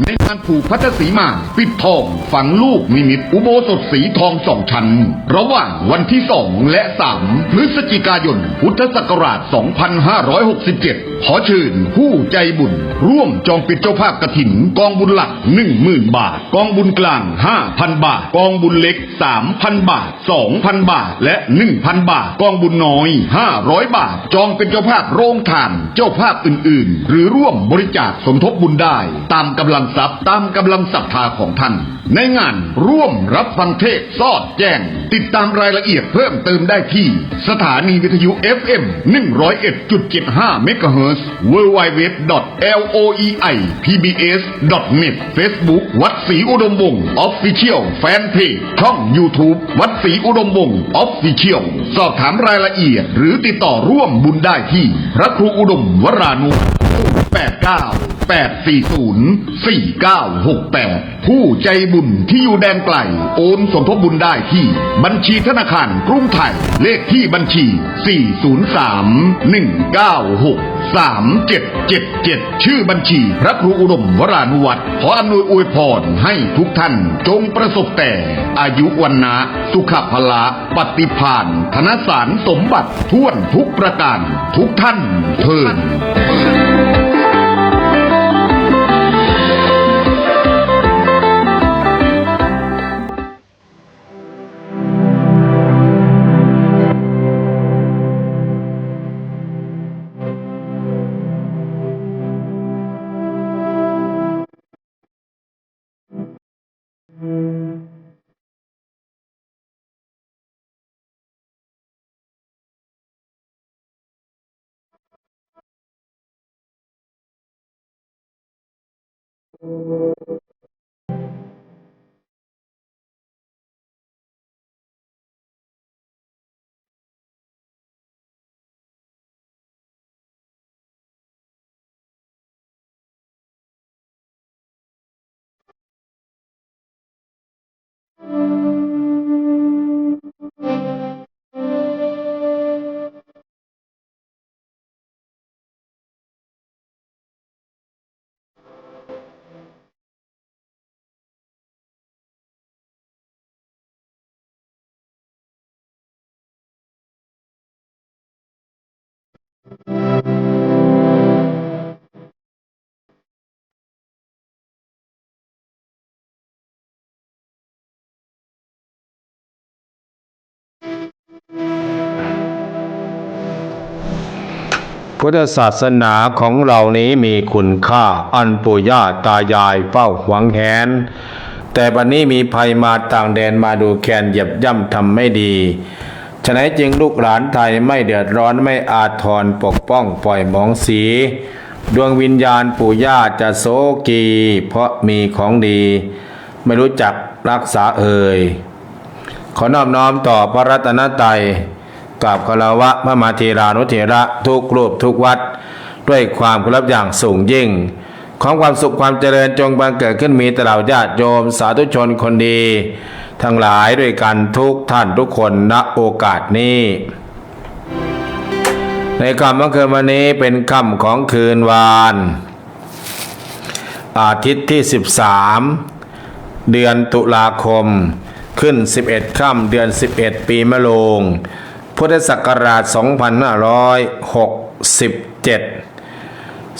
ในงานผูกพัทสีมาปิดทองฝังลูกนิมิตอุโบสถสีทอง2 ชั้นระหว่างวันที่2และ3พฤศจิกายนพุทธศักราช2567ขอเชิญผู้ใจบุญร่วมจองเป็นเจ้าภาพกฐินกองบุญหลัก 10,000 บาทกองบุญกลาง 5,000 บาทกองบุญเล็ก 3,000 บาท 2,000 บาทและ 1,000 บาทกองบุญน้อย500 บาทจองเป็นเจ้าภาพโรงทานเจ้าภาพอื่นๆหรือร่วมบริจาคสมทบบุญได้ตามกำลังทรัพย์ตามกำลังศรัทธาของท่านในงานร่วมรับฟังเทศสอดแจ้งติดตามรายละเอียดเพิ่มเติมได้ที่สถานีวิทยุ FM 101.75 เมกะเฮิรตซ์ www.loeipbs.net Facebook วัดศรีอุดมวงศ์ Official Fanpage ช่อง YouTube วัดศรีอุดมวงศ์ Official สอบถามรายละเอียดหรือติดต่อร่วมบุญได้ที่พระครูอุดมวรานุ89-840-4968ผู้ใจบุญที่อยู่แดนไกลโอนสมทบบุญได้ที่บัญชีธนาคารกรุงไทยเลขที่บัญชี403-196-3777ชื่อบัญชีพระครูอุดมวรานุวัตรขออำนวยอวยพรให้ทุกท่านจงประสบแต่อายุวันนะสุขภละปฏิภาณธนสารสมบัติทั่วทุกประการทุกท่านเทินพุทธศาสนาของเรานี้มีคุณค่าอันปู่ย่าตายายเฝ้าหวงแหนแต่บัดนี้มีภัยมาต่างแดนมาดูแคลนเหยียบย่ำทำไม่ดีฉะนั้นจึงลูกหลานไทยไม่เดือดร้อนไม่อาทรปกป้องปล่อยหมองสีดวงวิญญาณปู่ย่าจะโศกีเพราะมีของดีไม่รู้จักรักษาขอนอบน้อมต่อพระรัตนตรัยกราบคารวะพระมาเถรานุเถระทุกรูปทุกวัดด้วยความเคารพอย่างสูงยิ่งของความสุขความเจริญจงบังเกิดขึ้นมีแต่เหล่าญาติโยมสาธุชนคนดีทั้งหลายด้วยกันทุกท่านทุกคนณโอกาสนี้ในค่ำเมื่อคืนวันนี้เป็นค่ำของคืนวานอาทิตย์ที่13เดือนตุลาคมขึ้น11ค่ำเดือน11ปีมะโรงพุทธศักราช2567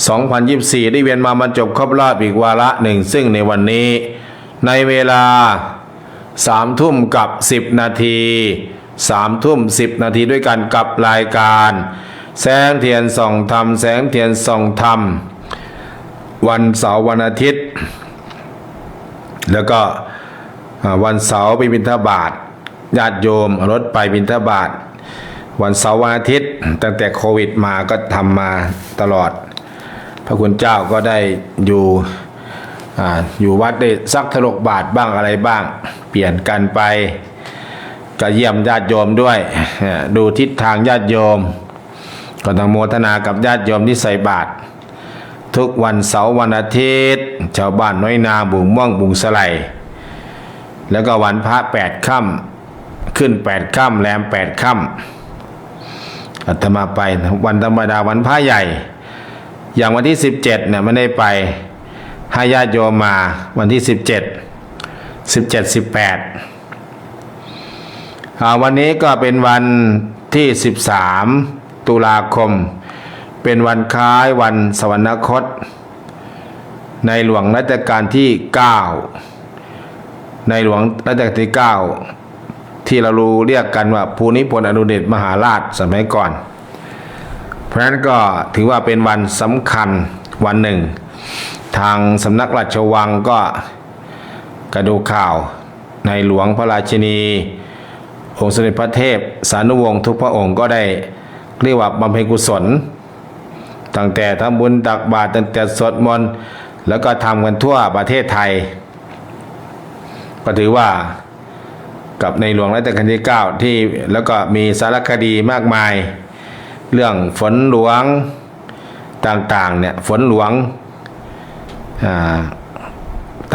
2024ได้เวียนมาบรรจบครบรอบอีกวาระหนึ่งซึ่งในวันนี้ในเวลา3 ทุ่มกับ10 นาที3 ทุ่ม 10 นาทีด้วยกันกับรายการแสงเทียนส่องธรรมแสงเทียนส่องธรรมวันเสาร์วันอาทิตย์แล้วก็วันเสาร์ไปบิณฑบาตญาติโยมรถไปบิณฑบาตวันเสาร์วันอาทิตย์ตั้งแต่โควิดมาก็ทำมาตลอดพระคุณเจ้าก็ได้อยู่วัดได้สักถลกบาทบ้างอะไรบ้างเปลี่ยนกันไปก็เยี่ยมญาติโยมด้วยดูทิศทางญาติโยมก็ต้องโมทนากับญาติโยมที่ใส่บาตรทุกวันเสาร์วันอาทิตย์ชาวบ้านน้อยนาบุงม่วงบุงสไลแล้วก็วันพระ8 ค่ ขึ้น8 ค่ำแรม8 ค่ำอาตมาไปวันธรรมดาวันพระใหญ่ อย่างวันที่17เนี่ยไม่ได้ไปให้ญาติโยมมาวันที่17 18วันนี้ก็เป็นวันที่13 ตุลาคมเป็นวันคล้ายวันสวรรคตในหลวงรัชกาลที่9ในหลวงรัชกาลที่9ที่เราเรียกกันว่าภูมิพลอดุลยเดชมหาราชสมัยก่อนเพราะฉะนั้นก็ถือว่าเป็นวันสำคัญวันหนึ่งทางสำนักราชวังก็กระดูข่าวในหลวงพระราชินีองค์สมเด็จพระเทพสานุวงศ์ทุกพระองค์ก็ได้เรียกว่าบำเพ็ญกุศลตั้งแต่ทำบุญตักบาตรตั้งแต่สวดมนต์แล้วก็ทำกันทั่วประเทศไทยก็ถือว่ากับในหลวงรัชกาลที่9ที่แล้วก็มีสารคดีมากมายเรื่องฝนหลวงต่างๆเนี่ยฝนหลวง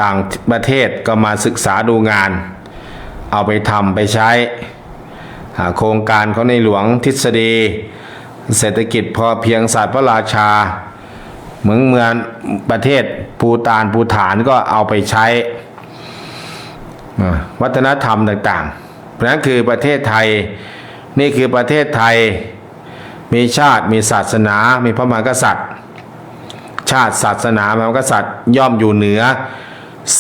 ต่างประเทศก็มาศึกษาดูงานเอาไปทำไปใช้โครงการของในหลวงทฤษฎีเศรษฐกิจพอเพียงศาสตร์พระราชาเมืองประเทศภูฏานก็เอาไปใช้วัฒนธรรมต่างๆเพราะนั้นคือประเทศไทยนี่คือประเทศไทยมีชาติมีศาสนามีพระมหากษัตริย์ชาติศาสนาพระมหากษัตริย์ย่อมอยู่เหนือ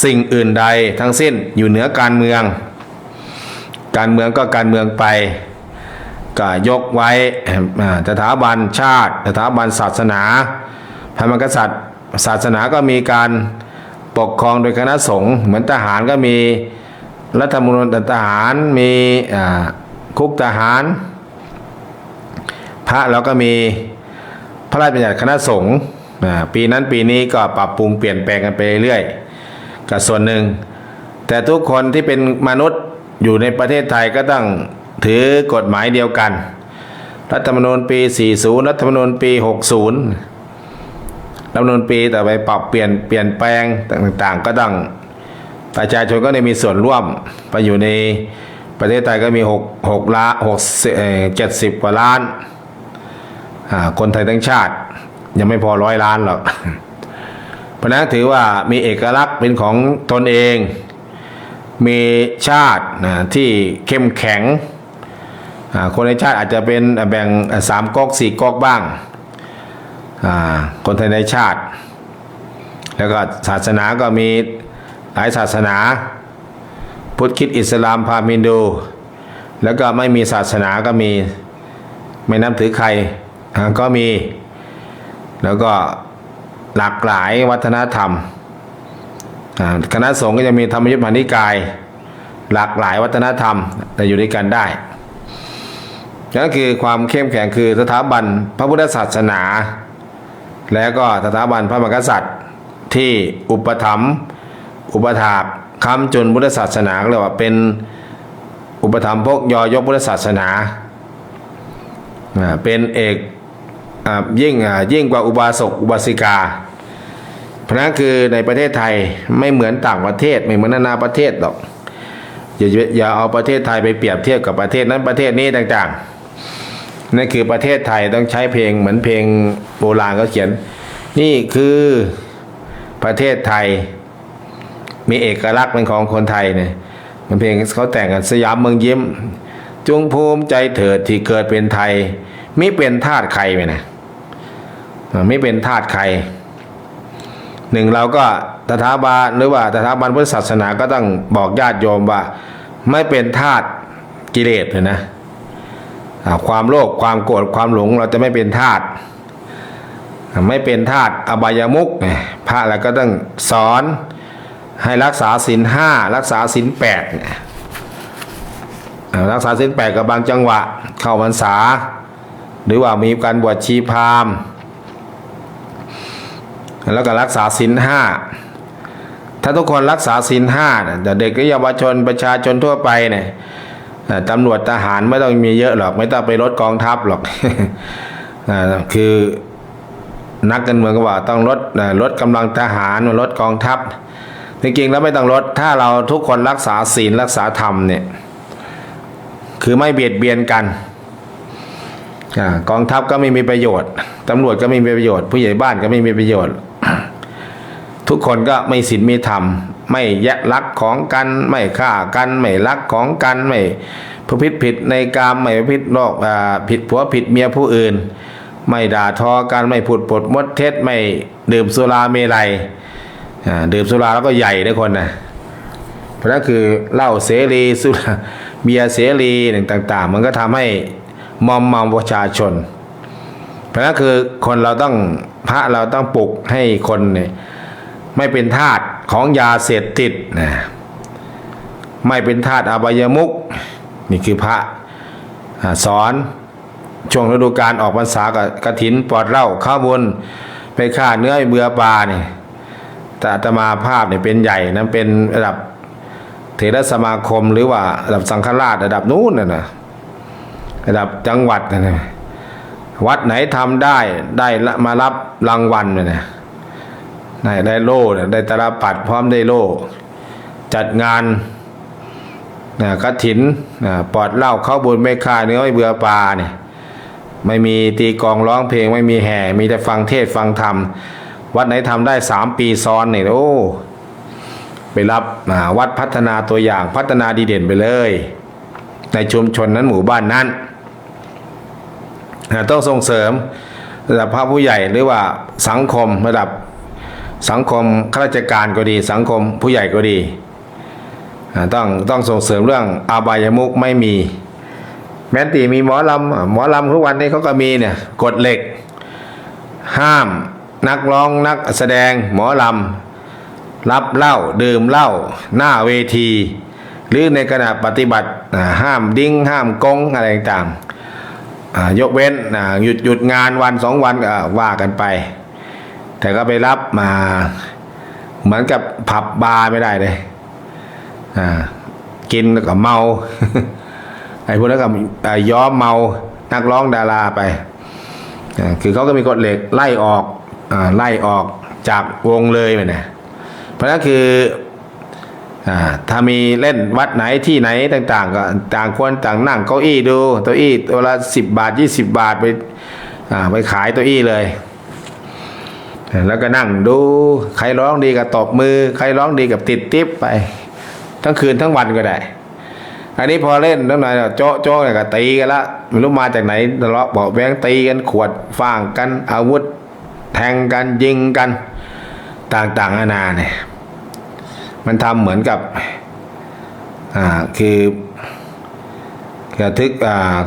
สิ่งอื่นใดทั้งสิ้นอยู่เหนือการเมืองก็การเมืองไปก็ยกไว้สถาบันชาติสถาบันศาสนาพระมหากษัตริย์ศาสนาก็มีการปกครองโดยคณะสงฆ์เหมือนทหารก็มีรัฐธรรมนูญทหารมีคุกทหารพระเราก็มีพระราชบัญญัติคณะสงฆ์ปีนั้นปีนี้ก็ปรับปรุงเปลี่ยนแปลงกันไปเรื่อยกับส่วนหนึ่งแต่ทุกคนที่เป็นมนุษย์อยู่ในประเทศไทยก็ต้องถือกฎหมายเดียวกันรัฐธรรมนูญปี40รัฐธรรมนูญปี60รัฐธรรมนูญปีแต่ไปปรับเปลี่ยนแปลงต่างๆก็ต้องประชาชนก็ได้มีส่วนร่วมไปอยู่ในประเทศไทยก็มี70 กว่าล้านคนไทยทั้งชาติยังไม่พอ100 ล้านหรอกเพราะนั้นถือว่ามีเอกลักษณ์เป็นของตนเองมีชาติที่เข้มแข็งคนในชาติอาจจะเป็นแบ่ง3 ก๊ก 4 ก๊กบ้างคนไทยในชาติแล้วก็ศาสนาก็มีหลายศาสนาพุทธคริสต์อิสลามพราหมณ์ฮินดูแล้วก็ไม่มีศาสนาก็มีไม่นับถือใครก็มีแล้วก็หลากหลายวัฒนธรรมคณะสงฆ์ก็จะมีธรรมยุทธมหานิกายหลากหลายวัฒนธรรมแต่อยู่ด้วยกันได้นั่นคือความเข้มแข็งคือสถาบันพระพุทธศาสนาและก็สถาบันพระมหากษัตริย์ที่อุปถัมภ์อุปถากค้ำจุนพุทธศาสนาเรียกว่าเป็นอุปถัมภ์พกยอยกพุทธศาสนาเป็นเอกยิ่งกว่าอุบาสกอุบาสิกาเพราะนั้นคือในประเทศไทยไม่เหมือนต่างประเทศไม่เหมือนนานาประเทศหรอกอย่าเอาประเทศไทยไปเปรียบเทียบกับประเทศนั้นประเทศนี้ต่างๆนั่นคือประเทศไทยต้องใช้เพลงเหมือนเพลงโบราณเขาเขียนนี่คือประเทศไทยมีเอกลักษณ์เป็นของคนไทยเนี่ยมันเพลงเขาแต่งกันสยามเมืองยิ้มจงภูมิใจเถิดที่เกิดเป็นไทยไม่เป็นทาสใครไปนะไม่เป็นทาสใครหนึ่งเราก็สถาบันหรือว่าสถาบันพุทธศาสนาก็ต้องบอกญาติโยมว่าไม่เป็นทาสกิเลสเลยนะความโลภความโกรธความหลงเราจะไม่เป็นทาสไม่เป็นทาสอบายมุขพระแล้วก็ต้องสอนให้รักษาศีล 5รักษาศีล 8รักษาศีล 8กับบางจังหวะเข้าพรรษาหรือว่ามีการบวชชีพราหมณ์แล้วก็รักษาศีล 5ถ้าทุกคนรักษาศีล 5แต่เด็กและเยาวชนประชาชนทั่วไปเนี่ยตำรวจทหารไม่ต้องมีเยอะหรอกไม่ต้องไปลดกองทัพหรอก คือนักการเมืองก็ว่าต้องลดกำลังทหารลดกองทัพจริงๆแล้วไม่ต้องลดถ้าเราทุกคนรักษาศีลรักษาธรรมเนี่ย คือไม่เบียดเบียนกันกองทัพก็ไม่มีประโยชน์ตำรวจก็ไม่มีประโยชน์ผู้ใหญ่บ้านก็ไม่มีประโยชน์ ทุกคนก็ไม่ศีลไม่ธรรมไม่แยะลักของกันไม่ฆ่ากันไม่ลักของกันไม่ประพฤติผิดในกามไม่ประพฤตินอกผิดผัวผิดเมียผู้อื่นไม่ด่าทอกันไม่พูดปดมดเท็จไม่ดื่มสุราเมลัยดื่มสุราแล้วก็ใหญ่ด้วยคนนะเพราะนั้นคือเหล้าเสรีสุราเบียร์เสรีต่างๆมันก็ทำให้มอมเมาประชาชนเพราะนั้นคือคนเราต้องพระเราต้องปลุกให้คนเนี่ยไม่เป็นทาสของยาเสพติดนะไม่เป็นทาสอบายมุขนี่คือพระสอนช่วงฤดูกาลออกพรรษากับกฐินปลอดเหล้าข้าวบุญไปฆ่าเนื้อเบื่อปลาเนี่ยแต่อาตมาภาพเนี่ยเป็นใหญ่นั้นเป็นระดับเถรสมาคมหรือว่าระดับสังฆราชระดับนู้นนะระดับจังหวัดนะวัดไหนทำได้มารับรางวัลเนี่ยได้โล่ได้ตาลปัดพร้อมได้โล่จัดงานกฐินปลอดเหล้าข้าวบุญไม่ฆ่าเนื้อไม่เบื่อปลาเนี่ยไม่มีตีกลองร้องเพลงไม่มีแห่มีแต่ฟังเทศฟังธรรมวัดไหนทำได้3 ปีซ้อนเนี่ยโอ้ไปรับวัดพัฒนาตัวอย่างพัฒนาดีเด่นไปเลยในชุมชนนั้นหมู่บ้านนั้นต้องส่งเสริมระดับพระผู้ใหญ่หรือว่าสังคมระดับสังคมข้าราชการก็ดีสังคมผู้ใหญ่ก็ดีต้องส่งเสริมเรื่องอบายมุขไม่มีแม้แต่มีหมอลำทุกวันนี้เขาก็มีเนี่ยกฎเหล็กห้ามนักร้องนักแสดงหมอลำรับเหล้าดื่มเหล้าหน้าเวทีหรือในขณะปฏิบัติห้ามดิ้งห้ามกงอะไรต่างๆยกเว้นหยุดงานวัน2 วันก็ว่ากันไปแต่ก็ไปรับมาเหมือนกับผับบาร์ไม่ได้เลยกินแล้วก็เมา ไอ้พวกนั้นก็ย้อมเมานักร้องดาราไปคือเขาก็มีกฎเหล็กไล่ออกจากวงเลยไปเนี่ยเพราะนั้นคือถ้ามีเล่นวัดไหนที่ไหนต่างๆก็ต่างคนต่างนั่งเก้าอี้ดูเก้าอี้ตัวละ10 บาท20 บาทไปขายเก้าอี้เลยแล้วก็นั่งดูใครร้องดีกับตบมือใครร้องดีกับติดติ๊บไปทั้งคืนทั้งวันก็ได้อันนี้พอเล่นตั้งไหนโจ๊กก็ตีกันละไม่รู้มาจากไหนทะเลาะเบาะแว้งตีกันขวดฟ่างกันอาวุธแทงกันยิงกันต่างๆนานาเนี่ยมันทำเหมือนกับคือกระทึก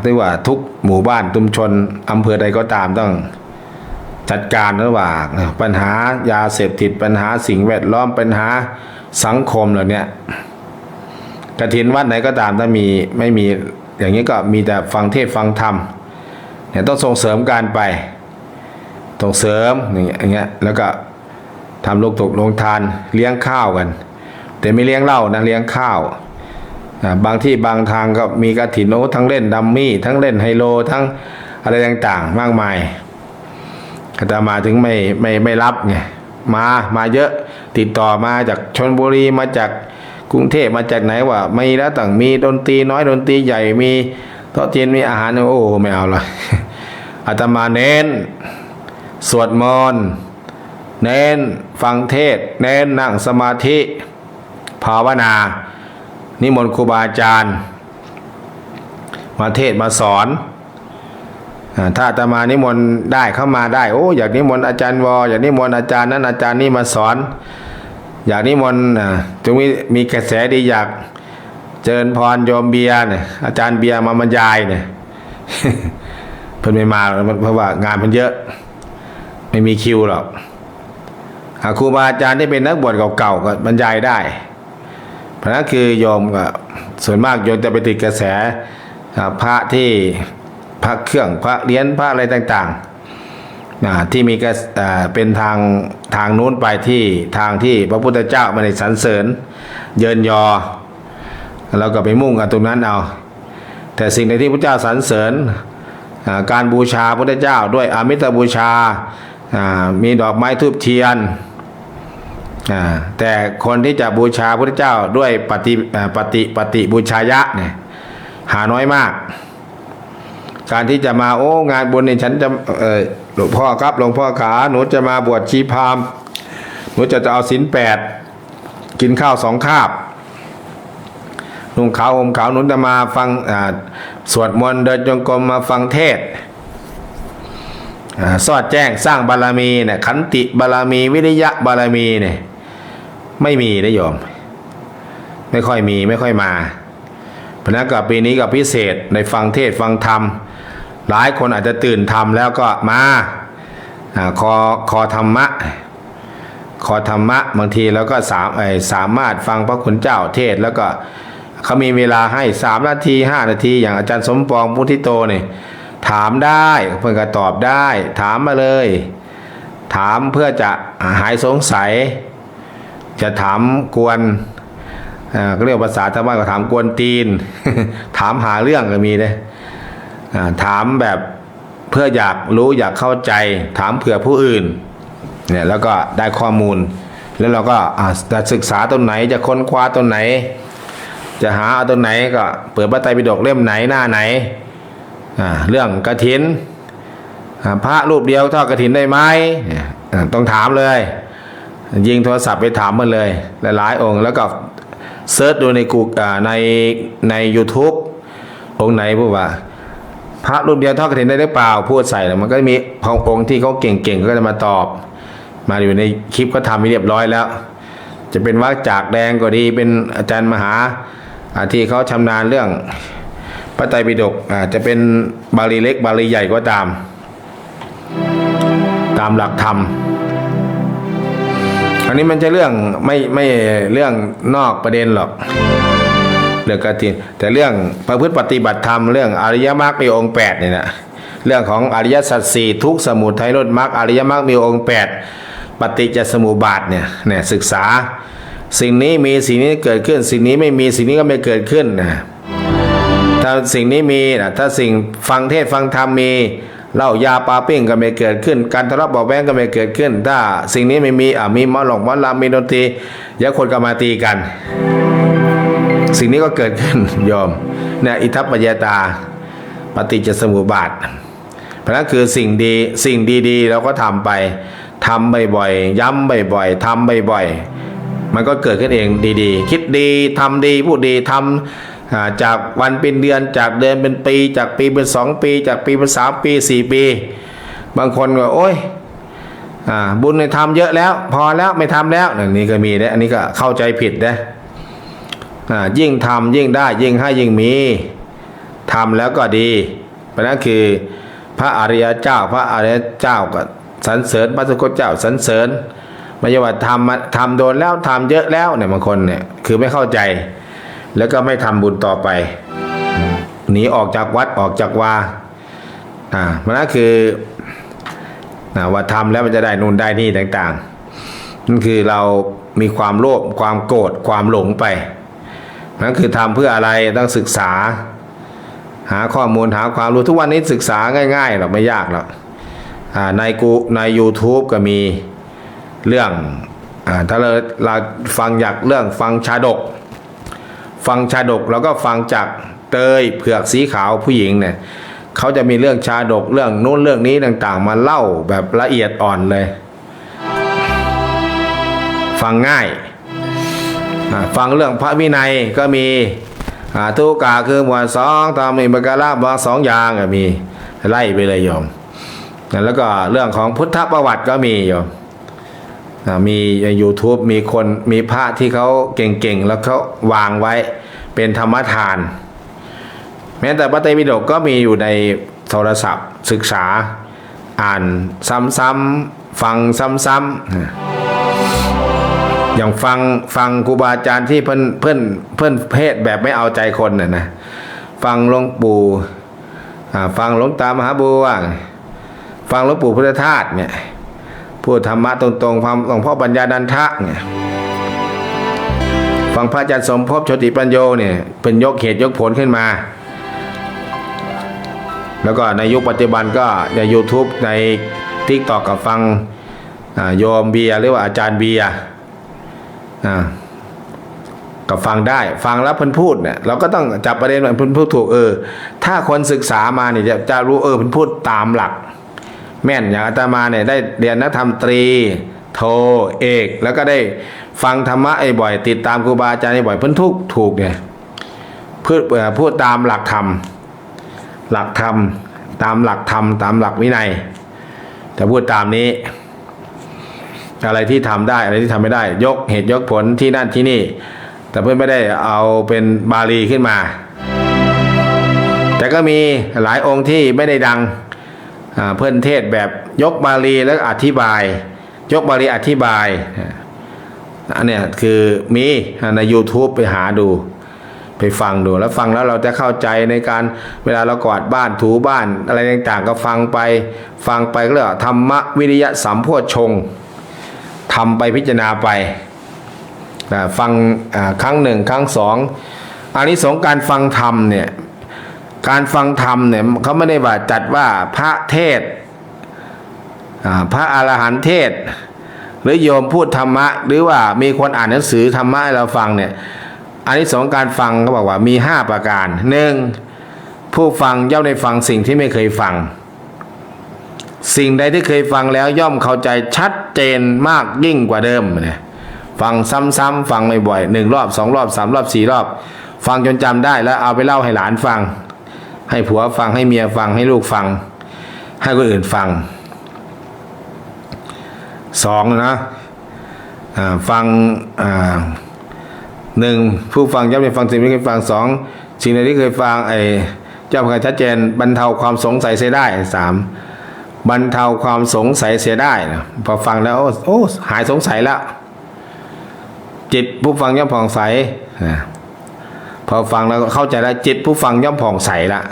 ที่ว่าทุกหมู่บ้านชุมชนอำเภอใดก็ตามต้องจัดการระหว่างปัญหายาเสพติดปัญหาสิ่งแวดล้อมปัญหาสังคมเหล่านี้กฐินวัดไหนก็ตามถ้าไม่มีอย่างนี้ก็มีแต่ฟังเทศฟังธรรมเนี่ยต้องส่งเสริมการไปส่งเสริมอย่างเงี้ยแล้วก็ทำโรงทานเลี้ยงข้าวกันแต่ไม่เลี้ยงเหล้านะเลี้ยงข้าวบางที่บางทางก็มีกฐินทั้งเล่นดัมมี่ทั้งเล่นไฮโลทั้งอะไรต่างๆมากมายแต่มาถึงไม่รับไงมาเยอะติดต่อมาจากชลบุรีมาจากกรุงเทพมาจากไหนว่าไม่แล้วต่างมีดนตรีน้อยดนตรีใหญ่มีโต๊ะจีนมีอาหารโอ้ไม่เอาละอาตมาเน้นสวดมนต์เน้นฟังเทศเน้นนั่งสมาธิภาวนานิมนต์ครูบาอาจารย์มาเทศมาสอนถ้าอาตมานิมนต์ได้เข้ามาได้โอ้อยากนิมนต์อาจารย์วออยากนิมนต์อาจารย์นั้นอาจารย์นี่มาสอนอยากนิมนต์จึงมีกระแสดีอยากเจริญพรโยมเบียร์เนี่ยอาจารย์เบียร์มาบรรยายเนี่ย เพิ่นไม่มาเพราะว่างานมันเยอะไม่มีคิวหรอกครูบาอาจารย์ที่เป็นนักบวชเก่าๆก็บรรยายได้เพราะนั้นคือโยมก็ส่วนมากโยมจะไปติดกระแสพระที่พระเครื่องพระเหรียญพระอะไรต่างๆที่มีก็เป็นทางนู้นไปที่ทางที่พระพุทธเจ้าไม่ได้สรรเสริญเยินยอเราก็ไปมุ่งกันตรงนั้นเอาแต่สิ่งในที่พระเจ้าสรรเสริญการบูชาพระพุทธเจ้าด้วยอามิตบูชามีดอกไม้ธูปเทียนแต่คนที่จะบูชาพระพุทธเจ้าด้วยปฏิบูชายะเนี่ย หาน้อยมากการที่จะมาโอ้งานบุญเนี่ยฉันจะหลวงพ่อครับหลวงพ่อขาหนูจะมาบวชชีพราหมณ์หนูจะเอาศีล8กินข้าว2 คาบนุ่งขาวห่มขาวหนูจะมาฟังสวดมนต์เดินจงกรมมาฟังเทศสอดแจ้งสร้างบารมีเนี่ยขันติบารมีวิริยะบารมีเนี่ยไม่มีนะโยมไม่ค่อยมีไม่ค่อยมาเพราะนั้นกับปีนี้กับพิเศษในฟังเทศฟังธรรมหลายคนอาจจะตื่นธรรมแล้วก็มาคอธรรมะบางทีแล้วก็สามารถฟังพระคุณเจ้าเทศแล้วก็เขามีเวลาให้3 นาที5 นาทีอย่างอาจารย์สมปองพุทธิโตเนี่ยถามได้เพื่อนก็ตอบได้ถามมาเลยถามเพื่อจะหายสงสัยจะถามกวนก็เรียกภาษาชาวบ้านก็ถามกวนตีน ถามหาเรื่องก็มีเลยถามแบบเพื่ออยากรู้อยากเข้าใจถามเผื่อผู้อื่นเนี่ยแล้วก็ได้ข้อมูลแล้วเราก็จะศึกษาตรงไหนจะค้นคว้าตรงไหนจะหาตรงไหนก็เปิดพระไตรปิฎกเล่มไหนหน้าไหนเรื่องกฐินพระรูปเดียวทอดกฐินได้ไหมต้องถามเลยยิงโทรศัพท์ไปถามมันเลยหลายๆองค์แล้วก็เซิร์ชดูในกูใน YouTube องค์ไหนพูดว่าพระรูปเดียวทอดกฐินได้หรือเปล่าพูดใส่แล้วมันก็มีองค์ที่เขาเก่งๆก็จะมาตอบมาอยู่ในคลิปก็ทำไปเรียบร้อยแล้วจะเป็นวัดจากแดงก็ดีเป็นอาจารย์มหาที่เขาชำนาญเรื่องพระไตรปิฎกจะเป็นบาลีเล็กบาลีใหญ่ก็ตามหลักธรรมอันนี้มันจะเรื่องไม่เรื่องนอกประเด็นหรอกเรื่องกฐินแต่เรื่องประพฤติปฏิบัติธรรมเรื่องอริยมรรคมีองค์8เนี่ยนะเรื่องของอริยสัจ4ทุกข์สมุทัยนิโรธมรรคอริยมรรคมีองค์8ปฏิจจสมุปบาทเนี่ยศึกษาสิ่งนี้มีสิ่งนี้เกิดขึ้นสิ่งนี้ไม่มีสิ่งนี้ก็ไม่เกิดขึ้นนะถ้าสิ่งนี้มีนะถ้าสิ่งฟังเทศฟังธรรมมีเหล้ายาปาปิ้งก็ไม่เกิดขึ้นการทะเลาะเบาะแว้งก็ไม่เกิดขึ้นถ้าสิ่งนี้ไม่มีมีหมอลำมีดนตรีเดี๋ยวคนก็มาตีกันสิ่งนี้ก็เกิดขึ้นยอมเนี่ยอิทัปปัจจตาปฏิจจสมุปบาทเพราะนั้นคือสิ่งดีเราก็ทำไปทำบ่อยๆย้ำบ่อยๆทำบ่อยๆมันก็เกิดขึ้นเองดีๆคิดดีทำดีพูดดีทำจากวันเป็นเดือนจากเดือนเป็นปีจากปีเป็น2 ปีจากปีเป็น3 ปี4 ปีบางคนก็โอ๊ยบุญในทำเยอะแล้วพอแล้วไม่ทำแล้วนี่ก็มีนะอันนี้ก็เข้าใจผิดนะยิ่งทำยิ่งได้ยิ่งให้ยิ่งมีทำแล้วก็ดีเพราะนั้นคือพระอริยเจ้าก็สรรเสริญพระสุคตเจ้าสรรเสริญไม่ใช่ว่าทำโดนแล้วทำเยอะแล้วเนี่ยบางคนเนี่ยคือไม่เข้าใจแล้วก็ไม่ทำบุญต่อไปหนีออกจากวัดออกจากวามันก็คือว่าทำแล้วมันจะได้นู่นได้นี่ต่างๆนั่นคือเรามีความโลภความโกรธความหลงไปนั่นคือทำเพื่ออะไรต้องศึกษาหาข้อมูลหาความรู้ทุกวันนี้ศึกษาง่ายๆหรอกไม่ยากหรอกใน YouTube ก็มีเรื่องถ้าเราฟังอยากเรื่องฟังชาดกเราก็ฟังจากเตยเผือกสีขาวผู้หญิงเนี่ยเขาจะมีเรื่องชาดกเรื่องนู้นเรื่องนี้ต่างๆมาเล่าแบบละเอียดอ่อนเลยฟังง่ายฟังเรื่องพระวินัยก็มีทุกกาคือหมวด2ตามมีประการบาง2อย่างมีไล่ไปเลยโยมแล้วก็เรื่องของพุทธประวัติก็มีโยมมี YouTube มีพระที่เขาเก่งๆแล้วเขาวางไว้เป็นธรรมทานแม้แต่พระไตรปิฎกก็มีอยู่ในโทรศัพท์ศึกษาอ่านซ้ำๆฟังซ้ำๆอย่างฟังครูบาอาจารย์ที่เพิ่นเพศแบบไม่เอาใจคนนะฟังหลวงปู่ฟังหลวงตามหาบัวฟังหลวงปู่พุทธทาสเนี่ยพูดธรรมะตรงๆฟังหลวงพ่อปัญญาดันทะเนี่ยฟังพระอาจารย์สมภพโชติปัญโยเนี่ยเป็นยกเหตุยกผลขึ้นมาแล้วก็ในยุคปัจจุบันก็ใน YouTube ใน TikTok กับฟังโยมเบียร์หรือว่าอาจารย์เบียร์ ก็ฟังได้ฟังแล้วเพิ่นพูดเนี่ยเราก็ต้องจับประเด็นว่าเพิ่นพูดถูกถ้าคนศึกษามาเนี่ยจะรู้เพิ่นพูดตามหลักแม่นอย่างอาตมาเนี่ยได้เรียนนักธรรมตรีโทเอกแล้วก็ได้ฟังธรรมะบ่อยติดตามครูบาอาจารย์บ่อยเพิ่นถูกเนี่ยพูดตามหลักธรรมตามหลักธรรมตามหลักวินัยแต่พูดตามนี้อะไรที่ทำได้อะไรที่ทำไม่ได้ยกเหตุยกผลที่นั่นที่นี่แต่เพื่อนไม่ได้เอาเป็นบาลีขึ้นมาแต่ก็มีหลายองค์ที่ไม่ได้ดังเพื่อนเทศแบบยกบาลีแล้วอธิบายยกบาลีอธิบายอันเนี้ยคือมีใน YouTube ไปหาดูไปฟังดูแล้วฟังแล้วเราจะเข้าใจในการเวลาเรากวาดบ้านถูบ้านอะไรต่างๆก็ฟังไปก็เรียกว่าธรรมวิริยะสัมโพชฌงค์ทำไปพิจารณาไปฟังครั้งหนึ่งครั้งสองอานิสงส์การฟังธรรมเนี่ยการฟังธรรมเนี่ยเขาไม่ได้ว่าจัดว่าพระเทศพระอรหันต์เทศหรือโยมพูดธรรมะหรือว่ามีคนอ่านหนังสือธรรมะให้เราฟังเนี่ยอานิสงส์การฟังเขาบอกว่ามี5ประการ1ผู้ฟังย่อมได้ฟังสิ่งที่ไม่เคยฟังสิ่งใดที่เคยฟังแล้วย่อมเข้าใจชัดเจนมากยิ่งกว่าเดิมเนี่ยฟังซ้ำๆฟังบ่อยๆ1 รอบ2 รอบ3 รอบ4 รอบฟังจนจำได้แล้วเอาไปเล่าให้หลานฟังให้ผัวฟังให้เมียฟังให้ลูกฟังให้คนอื่นฟัง2นะฟัง1ผู้ฟังย่อมได้ฟังสิ่งที่เคยฟัง2สิ่งใดที่เคยฟังย่อมเข้าใจชัดเจนบรรเทาความสงสัยเสียได้3บรรเทาความสงสัยเสียได้นะพอฟังแล้วโอ้หายสงสัยแล้วจิตผู้ฟังย่อมผ่องใสพอฟังแล้วเข้าใจแล้วจิตผู้ฟังย่อมผ่องใสละ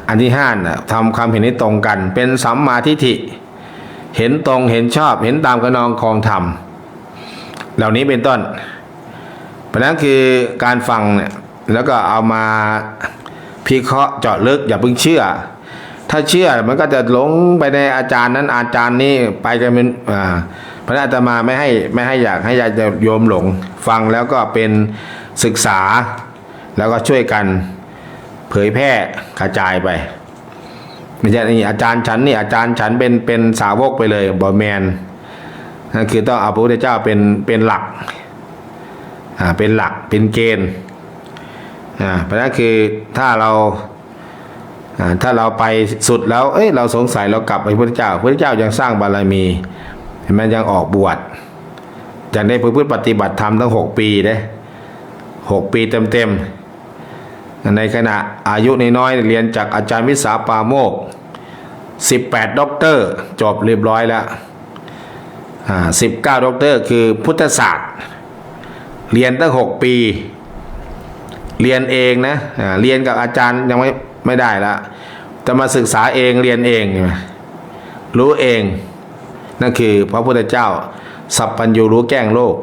อันที่5นะทำความเห็นให้ตรงกันเป็นสัมมาทิฏฐิเห็นตรงเห็นชอบเห็นตามกนองครองธรรมเหล่านี้เป็นต้นเพราะนั้นคือการฟังเนี่ยแล้วก็เอามาพิเคราะห์เจาะลึกอย่าเพิ่งเชื่อถ้าเชื่อมันก็จะหลงไปในอาจารย์นั้นอาจารย์นี้ไปกันเป็นพระอาตมาไม่ให้อยากให้ญาติโยมหลงฟังแล้วก็เป็นศึกษาแล้วก็ช่วยกันเผยแพร่กระจายไปไม่ใช่นี่อาจารย์ฉันนี่อาจารย์ฉันเป็นสาวกไปเลยบอแมนนั่นคือต้องเอาพระพุทธเจ้าเป็นหลักเป็นหลักเป็นเกณฑ์เพราะนั้นคือถ้าเราไปสุดแล้วเราสงสัยเรากลับไปพระพุทธเจ้ายังสร้างบารมีเห็นไหมยังออกบวชยังได้ประพฤติปฏิบัติธรรมทั้ง6 ปีได้6 ปีเต็มในขณะอายุน้อยเรียนจากอาจารย์วิสาปาโมก18 ด็อกเตอร์จบเรียบร้อยแล้ว19 ด็อกเตอร์คือพุทธศาสตร์เรียนตั้ง6 ปีเรียนเองนะเรียนกับอาจารย์ยังไม่ได้ละแต่มาศึกษาเองเรียนเองรู้เองนั่นคือพระพุทธเจ้าสัพพัญญูรู้แจ้งโลก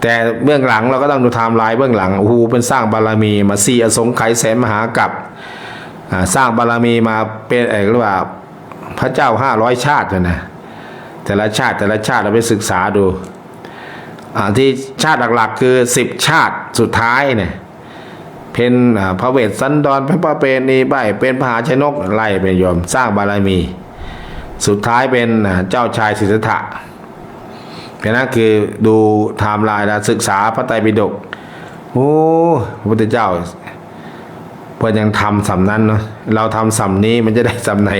แต่เบื้องหลังเราก็ต้องดูไทม์ไลน์เบื้องหลังเป็นสร้างบารมีมา4 อสงไขยแสนมหากัปสร้างบารมีมาเป็นเรียกว่าพระเจ้า500 ชาตินะแต่ละชาติเราไปศึกษาดูที่ชาติหลักๆคือ10 ชาติสุดท้ายเนี่ยเป็นพระเวสสันดรพระเปรณีใบเป็นพระมหาชนกไล่เป็นโยมสร้างบารมีสุดท้ายเป็นเจ้าชายสิทธัตถะเพราะนั้นคือดูไทม์ไลน์แล้วศึกษาพระไตรปิฎกพระพุทธเจ้าเพื่อนยังทำสำนั้นเนาะเราทำสำนี้มันจะได้สำไหน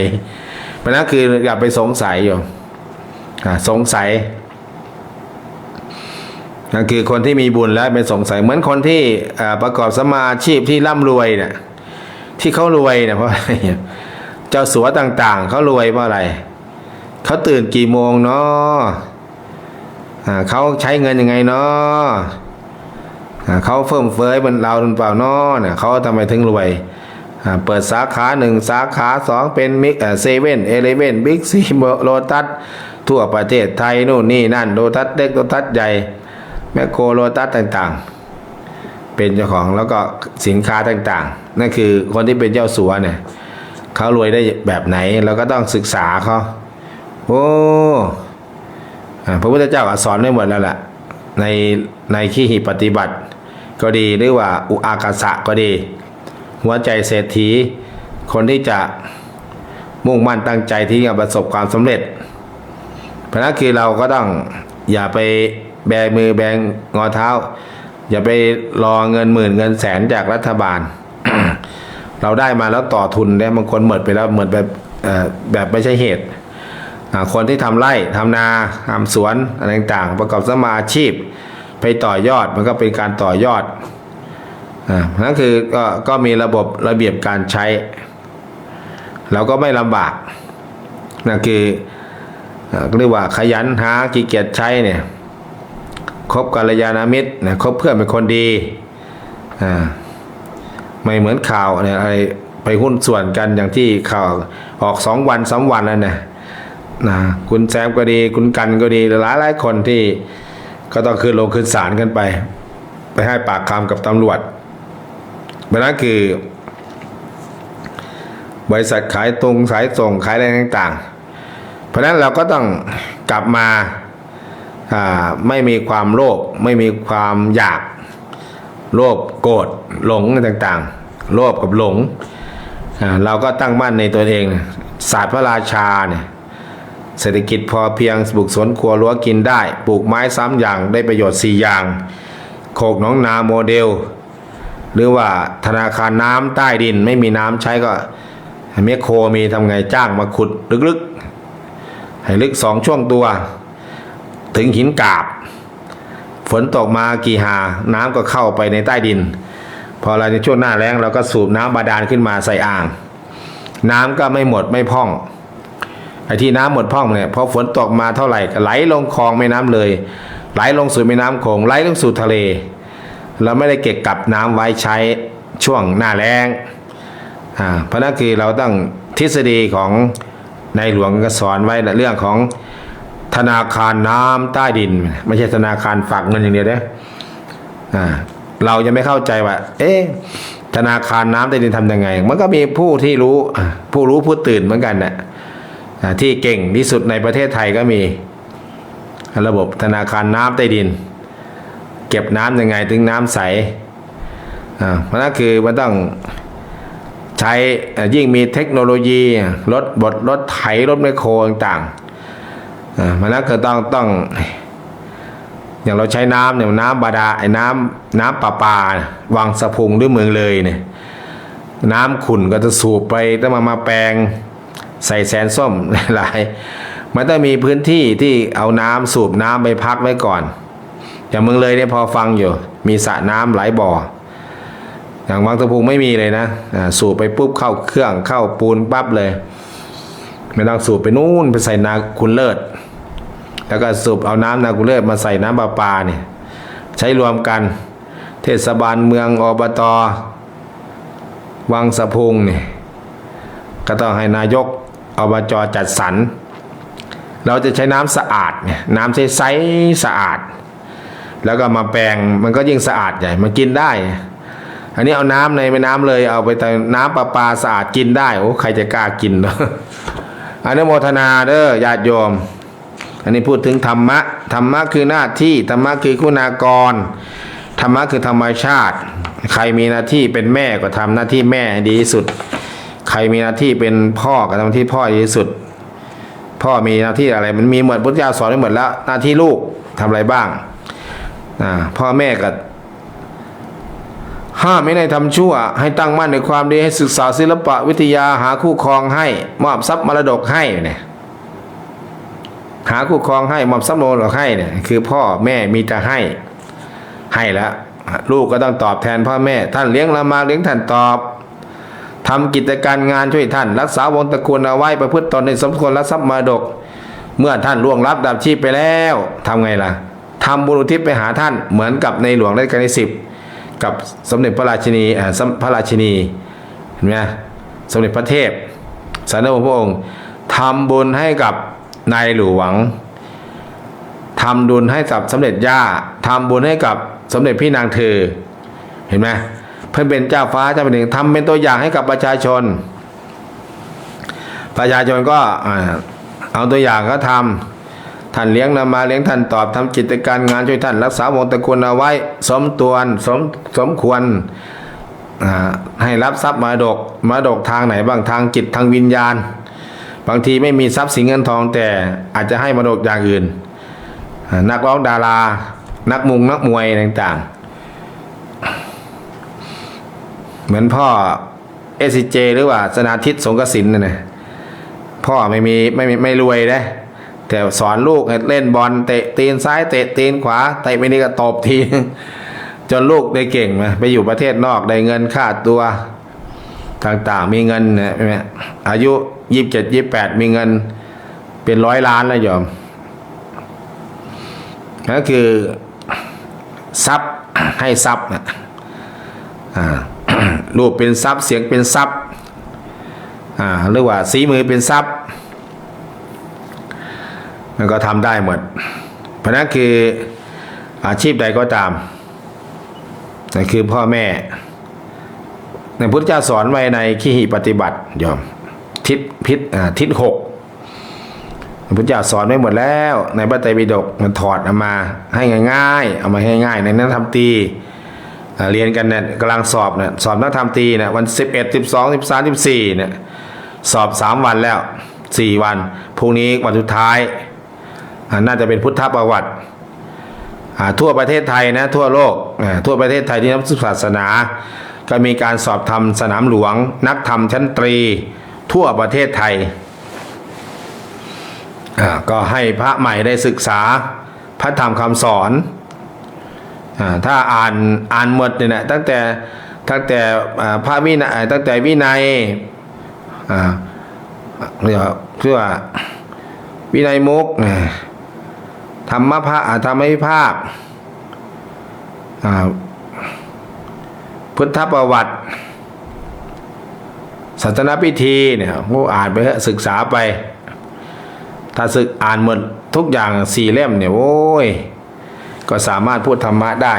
เพราะนั้นคืออย่าไปสงสัยอยู่สงสัยนั่นคือคนที่มีบุญแล้วไม่สงสัยเหมือนคนที่ประกอบสมาอาชีพที่ร่ำรวยเนี่ยที่เขารวยเนี่ยเพราะอะไรเจ้าสัวต่างๆเขารวยเพราะอะไรเขาตื่นกี่โมงเนาะเขาใช้เงินยังไงเนาะเขาเฟิ่มเฟือยบนเราหรือเปล่าเนาะเนี่ยเขาทำไมถึงรวยเปิดสาขา1 สาขา2เป็นมิกเซเว่น11บิ๊กซีโลตัสทั่วประเทศไทยนู่นนี่นั่นโลตัสเล็กโลตัสใหญ่แมคโครโลตัสต่างๆเป็นเจ้าของแล้วก็สินค้าต่างๆนั่นคือคนที่เป็นเจ้าสัวเนี่ยเขารวยได้แบบไหนเราก็ต้องศึกษาเขาพระพุทธเจ้าสอนไว้หมดแล้วแหละ ในขีหิปฏิบัติก็ดีหรือว่าอุอากาสะก็ดี หัวใจเศรษฐีคนที่จะมุ่งมั่นตั้งใจที่จะประสบความสำเร็จเพราะนั้นคือเราก็ต้องอย่าไปแบมือแบงอเท้าอย่าไปรอเงินหมื่นเงินแสนจากรัฐบาล เราได้มาแล้วต่อทุนได้บางคนหมดไปแล้วหมดแบบไม่ใช่เหตุคนที่ทำไร่ทำนาทำสวนอะไรต่างๆประกอบสมาอาชีพไปต่อยอดมันก็เป็นการต่อยอดนั่นคือก็มีระบบระเบียบการใช้เราก็ไม่ลำบากนั่นคือเรียกว่าขยันหาขี้เกียจใช้เนี่ยคบกัลยาณมิตรนะคบเพื่อนเป็นคนดีไม่เหมือนข่าวเนี่ยอะไรไปหุ้นส่วนกันอย่างที่ข่าวออก2 วัน 3 วันแล้วนะคุณแซมก็ดีคุณกันก็ดีหลายคนที่ก็ต้องขึ้นลงขึ้นศาลกันไปให้ปากคำกับตำรวจเพราะนั้นคือบริษัทขายตรงสายส่งขายอะไรต่างๆเพราะนั้นเราก็ต้องกลับมาไม่มีความโลภไม่มีความอยากโลภโกรธหลงต่างๆโลภกับหลงเราก็ตั้งมั่นในตัวเองศาสตร์พระราชาเนี่ยเศรษฐกิจพอเพียงปลูกสวนครัวรั้วกินได้ปลูกไม้3 อย่างได้ประโยชน์4 อย่างโคกหนองนาโมเดลหรือว่าธนาคารน้ำใต้ดินไม่มีน้ำใช้ก็เมคโครมีทำไงจ้างมาขุดลึกๆให้ลึก2 ช่วงตัวถึงหินกาบฝนตกมากี่หาน้ำก็เข้าไปในใต้ดินพอเราในช่วงหน้าแล้งเราก็สูบน้ำบาดาลขึ้นมาใส่อ่างน้ำก็ไม่หมดไม่พร่องไอ้ที่น้ำหมดพร่องเนี่ยพอฝนตกมาเท่าไหร่ก็ไหลลงคลองแม่น้ำเลยไหลลงสู่แม่น้ำโขงไหลลงสู่ทะเลเราไม่ได้เก็บกักน้ำไว้ใช้ช่วงหน้าแล้งเพราะนั่นคือเราต้องทฤษฎีของในหลวงก็สอนไว้ในเรื่องของธนาคารน้ำใต้ดินไม่ใช่ธนาคารฝากเงินอย่างเดียวนะเราจะไม่เข้าใจว่าธนาคารน้ำใต้ดินทำยังไงมันก็มีผู้ที่รู้ผู้ตื่นเหมือนกันนะที่เก่งที่สุดในประเทศไทยก็มีระบบธนาคารน้ำใต้ดินเก็บน้ำยังไงถึงน้ำใสเพราะนั่นคือมันต้องใช้ยิ่งมีเทคโนโลยีรถไถรถแมคโครต่างๆมันนั่นคือต้องอย่างเราใช้น้ำเนี่ยน้ำบาดาลน้ำประปาวังสะพุงหรือเมืองเลยเนี่ยน้ำขุ่นก็จะสูบไปต้องมาแปลงใส่แสนส้มหลายมันต้องมีพื้นที่ที่เอาน้ำสูบน้ำไปพักไว้ก่อนอย่างเมืองเลยเนี่ยพอฟังอยู่มีสระน้ำหลายบ่ออย่างวังสะพุงไม่มีเลยนะสูบไปปุ๊บเข้าเครื่องเข้าปูนปั๊บเลยไม่ต้องสูบไปนู่นไปใส่นาคุณเลิศแล้วก็สูบเอาน้ำนาคุณเลิศมาใส่น้ำประปาเนี่ยใช้รวมกันเทศบาลเมืองอบต.วังสะพุงเนี่ยก็ต้องให้นายกอบจ.จัดสรรเราจะใช้น้ำสะอาดเนี่ยน้ำใสๆสะอาดแล้วก็มาแปลงมันก็ยิ่งสะอาดใหญ่มันกินได้อันนี้เอาน้ำในแม่น้ำเลยเอาไปแต่น้ำประปาสะอาดกินได้โอ้ใครจะกล้ากินเนาะอนุโมทนาเด้อญาติโยมอันนี้พูดถึงธรรมะคือหน้าที่ธรรมะคือคุณากรธรรมะคือธรรมชาติใครมีหน้าที่เป็นแม่ก็ทำหน้าที่แม่ดีที่สุดใครมีหน้าที่เป็นพ่อก็ทำหน้าที่พ่อดีที่สุดพ่อมีหน้าที่อะไรมันมีหมดพุทธเจ้าสอนไว้หมดแล้วหน้าที่ลูกทำอะไรบ้างพ่อแม่ก็ห้ามไม่ได้ทำชั่วให้ตั้งมั่นในความดีให้ศึกษาศิลปะวิทยาหาคู่ครองให้มอบทรัพย์มรดกให้เนี่ยหาคู่ครองให้มอบทรัพย์มรดกให้เนี่ยคือพ่อแม่มีแต่ให้แล้วลูกก็ต้องตอบแทนพ่อแม่ท่านเลี้ยงเรามาเลี้ยงท่านตอบทำกิจการงานช่วยท่านรักษาวงตระกูลเอาไว้ประพฤติตนในสมควรรับทรัพย์มรดกเมื่อท่านล่วงลับดับชีพไปแล้วทำไงล่ะทำบุญอุทิศไปหาท่านเหมือนกับในหลวงรัชกาลที่10กับสมเด็จพระราชินีเห็นไหมสมเด็จพระเทพสันนิบาตพระองค์ทำบุญให้กับนายหลวงทำบุญให้กับสมเด็จย่าทำบุญให้กับสมเด็จพี่นางเธอเห็นไหมเพื่อเป็นเจ้าฟ้าเจ้าแผ่นดินทำเป็นตัวอย่างให้กับประชาชนก็เอาตัวอย่างก็ท ท่านเลี้ยงนำมาเลี้ยงท่านตอบทำกิจการงานช่วยท่านรักษาวงศ์ตระกูลเอาไว้สมควรให้รับทรัพย์มรดกทางไหนบ้างทางจิตทางวิญญาณบางทีไม่มีทรัพย์สินเงินทองแต่อาจจะให้มรดกอย่างอื่นนักร้องดารานักมวยต่างๆเหมือนพ่อSCJ หรือว่าสนาทิตสงกสินนะพ่อไม่รวยนะแต่สอนลูกให้เล่นบอลเตะตีนซ้ายเตะตีนขวาเตะไม่ดีก็ตบทีจนลูกได้เก่งไปอยู่ประเทศนอกได้เงินค่าตัวต่างๆมีเงินเนี่ยอายุ27-28มีเงินเป็น100 ล้านแล้วโยมนั่นคือทรัพย์ให้ทรัพย์นะรูปเป็นทรัพย์เสียงเป็นทรัพย์หรือว่าสีมือเป็นทรัพย์มันก็ทำได้หมดเพราะนั้นคืออาชีพใดก็ตามนั่นคือพ่อแม่ในพุทธเจ้าสอนไว้ในขีหิปฏิบัติยอมทิศ 6พระพุทธเจ้าสอนไว้หมดแล้วในพระไตรปิฎกมันถอดเอามาให้ง่ายๆเอามาให้ง่ายในนั้นทำตีเรียนกันเนี่ยกำลังสอบเนี่ยสอบนักธรรมตรีเนี่ยวัน11 12 13 14เนี่ยสอบ3 วันแล้ว4 วันพรุ่งนี้วันสุดท้ายน่าจะเป็นพุทธประวัติทั่วประเทศไทยนะทั่วโลกทั่วประเทศไทยที่นับศาสนาก็มีการสอบธรรมสนามหลวงนักธรรมชั้นตรีทั่วประเทศไทยก็ให้พระใหม่ได้ศึกษาพระธรรมคำสอนถ้าอ่านหมดเนี่ยนะตั้งแต่พระวินัยตั้งแต่วินัยเรียกว่าวินัยมุกธรรมวิภาคพุทธประวัติศาสนพิธีเนี่ยผู้อ่านไปศึกษาไปถ้าอ่านหมดทุกอย่าง4 เล่มเนี่ยโอ้ยก็สามารถพูดธรรมะได้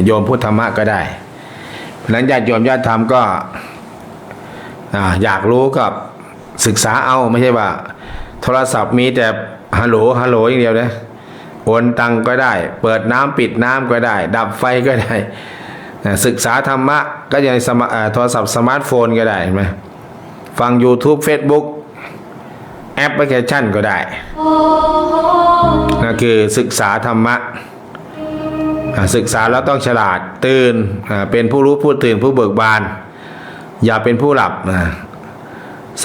โยมพูดธรรมะก็ได้หลังจากโยมญาติธรรมก็อยากรู้ก็ศึกษาเอาไม่ใช่ว่าโทรศัพท์มีแต่ฮัลโหลอย่างเดียวนะโอนตังก็ได้เปิดน้ำปิดน้ำก็ได้ดับไฟก็ได้ศึกษาธรรมะก็ยังโทรศัพท์สมาร์ทโฟนก็ได้เห็นไหมฟัง YouTube Facebook แอปพลิเคชันก็ได้นั่นคือศึกษาธรรมะศึกษาแล้วต้องฉลาดตื่นเป็นผู้รู้ผู้ตื่นผู้เบิกบานอย่าเป็นผู้หลับไส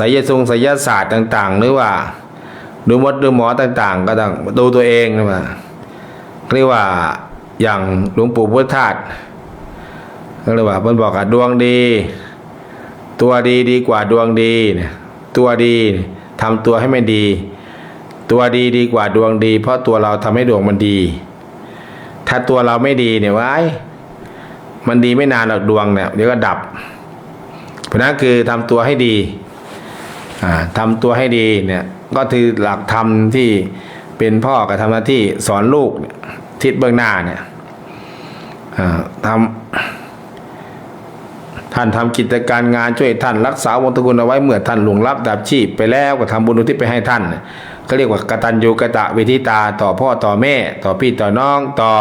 ยศาสตร์ต่างๆหรือว่าดูหมอต่างๆก็ต้องดูตัวเองนะว่าเรียกว่าอย่างหลวงปู่พุทธทาสเรียกว่าเพิ่นบอกว่าดวงดีตัวดีกว่าดวงดีตัวดีทำตัวให้ไม่ดีตัวดีกว่าดวงดีเพราะตัวเราทำให้ดวงมันดีถ้าตัวเราไม่ดีเนี่ยมันดีไม่นานหรอกดวงเนี่ยเดี๋ยวก็ดับเพราะนั้นคือทำตัวให้ดีทำตัวให้ดีเนี่ยก็คือหลักธรรมที่เป็นพ่อกับทำหน้าที่สอนลูกทิศเบื้องหน้าเนี่ยท่านทำกิจการงานช่วยท่านรักษาวงศ์ตระกูลเอาไว้เมื่อท่านหลวงลับดับชีพไปแล้วก็ทำบุญอุทิศไปให้ท่านก็เรียกว่ากตัญญูกตเวทิตาต่อพ่อต่อแม่ต่อพี่ต่อน้องต่อ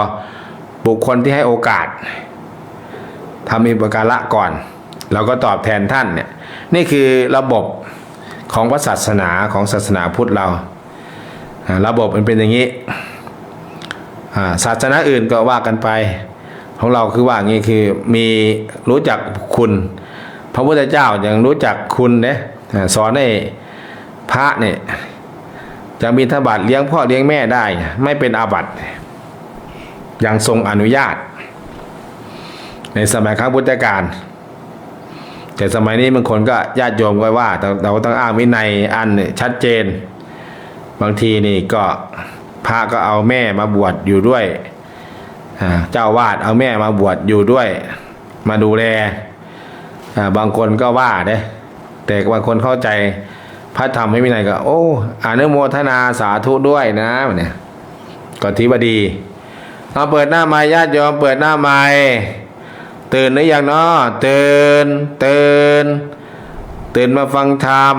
บุคคลที่ให้โอกาสทำมีอุปการะก่อนเราก็ตอบแทนท่านเนี่ยนี่คือระบบของพระศาสนาของศาสนาพุทธเราระบบมันเป็นอย่างนี้ศาสนาอื่นก็ว่ากันไปของเราคือว่างี้คือมีรู้จักคุณพระพุทธเจ้ายังรู้จักคุณเนี่ยสอนให้พระเนี่ยจะบิณฑบาตเลี้ยงพ่อเลี้ยงแม่ได้ไม่เป็นอาบัติยังทรงอนุญาตในสมัยครั้งพุทธกาลแต่สมัยนี้บางคนก็ญาติโยมก็ว่าเราต้องอ้างวินัยอันชัดเจนบางทีนี่ก็พระก็เอาแม่มาบวชอยู่ด้วยเจ้าวาดเอาแม่มาบวชอยู่ด้วยมาดูแลบางคนก็ว่าแต่บางคนเข้าใจพระธรรมให้วินัยก็โอ้อนุโมทนาสาธุด้วยนะเนี่ยก็ถือว่าดีเราเปิดหน้าไม้ญาติโยมเปิดหน้าไม้ตื่นหรือยังเนาะตื่นมาฟังธรรม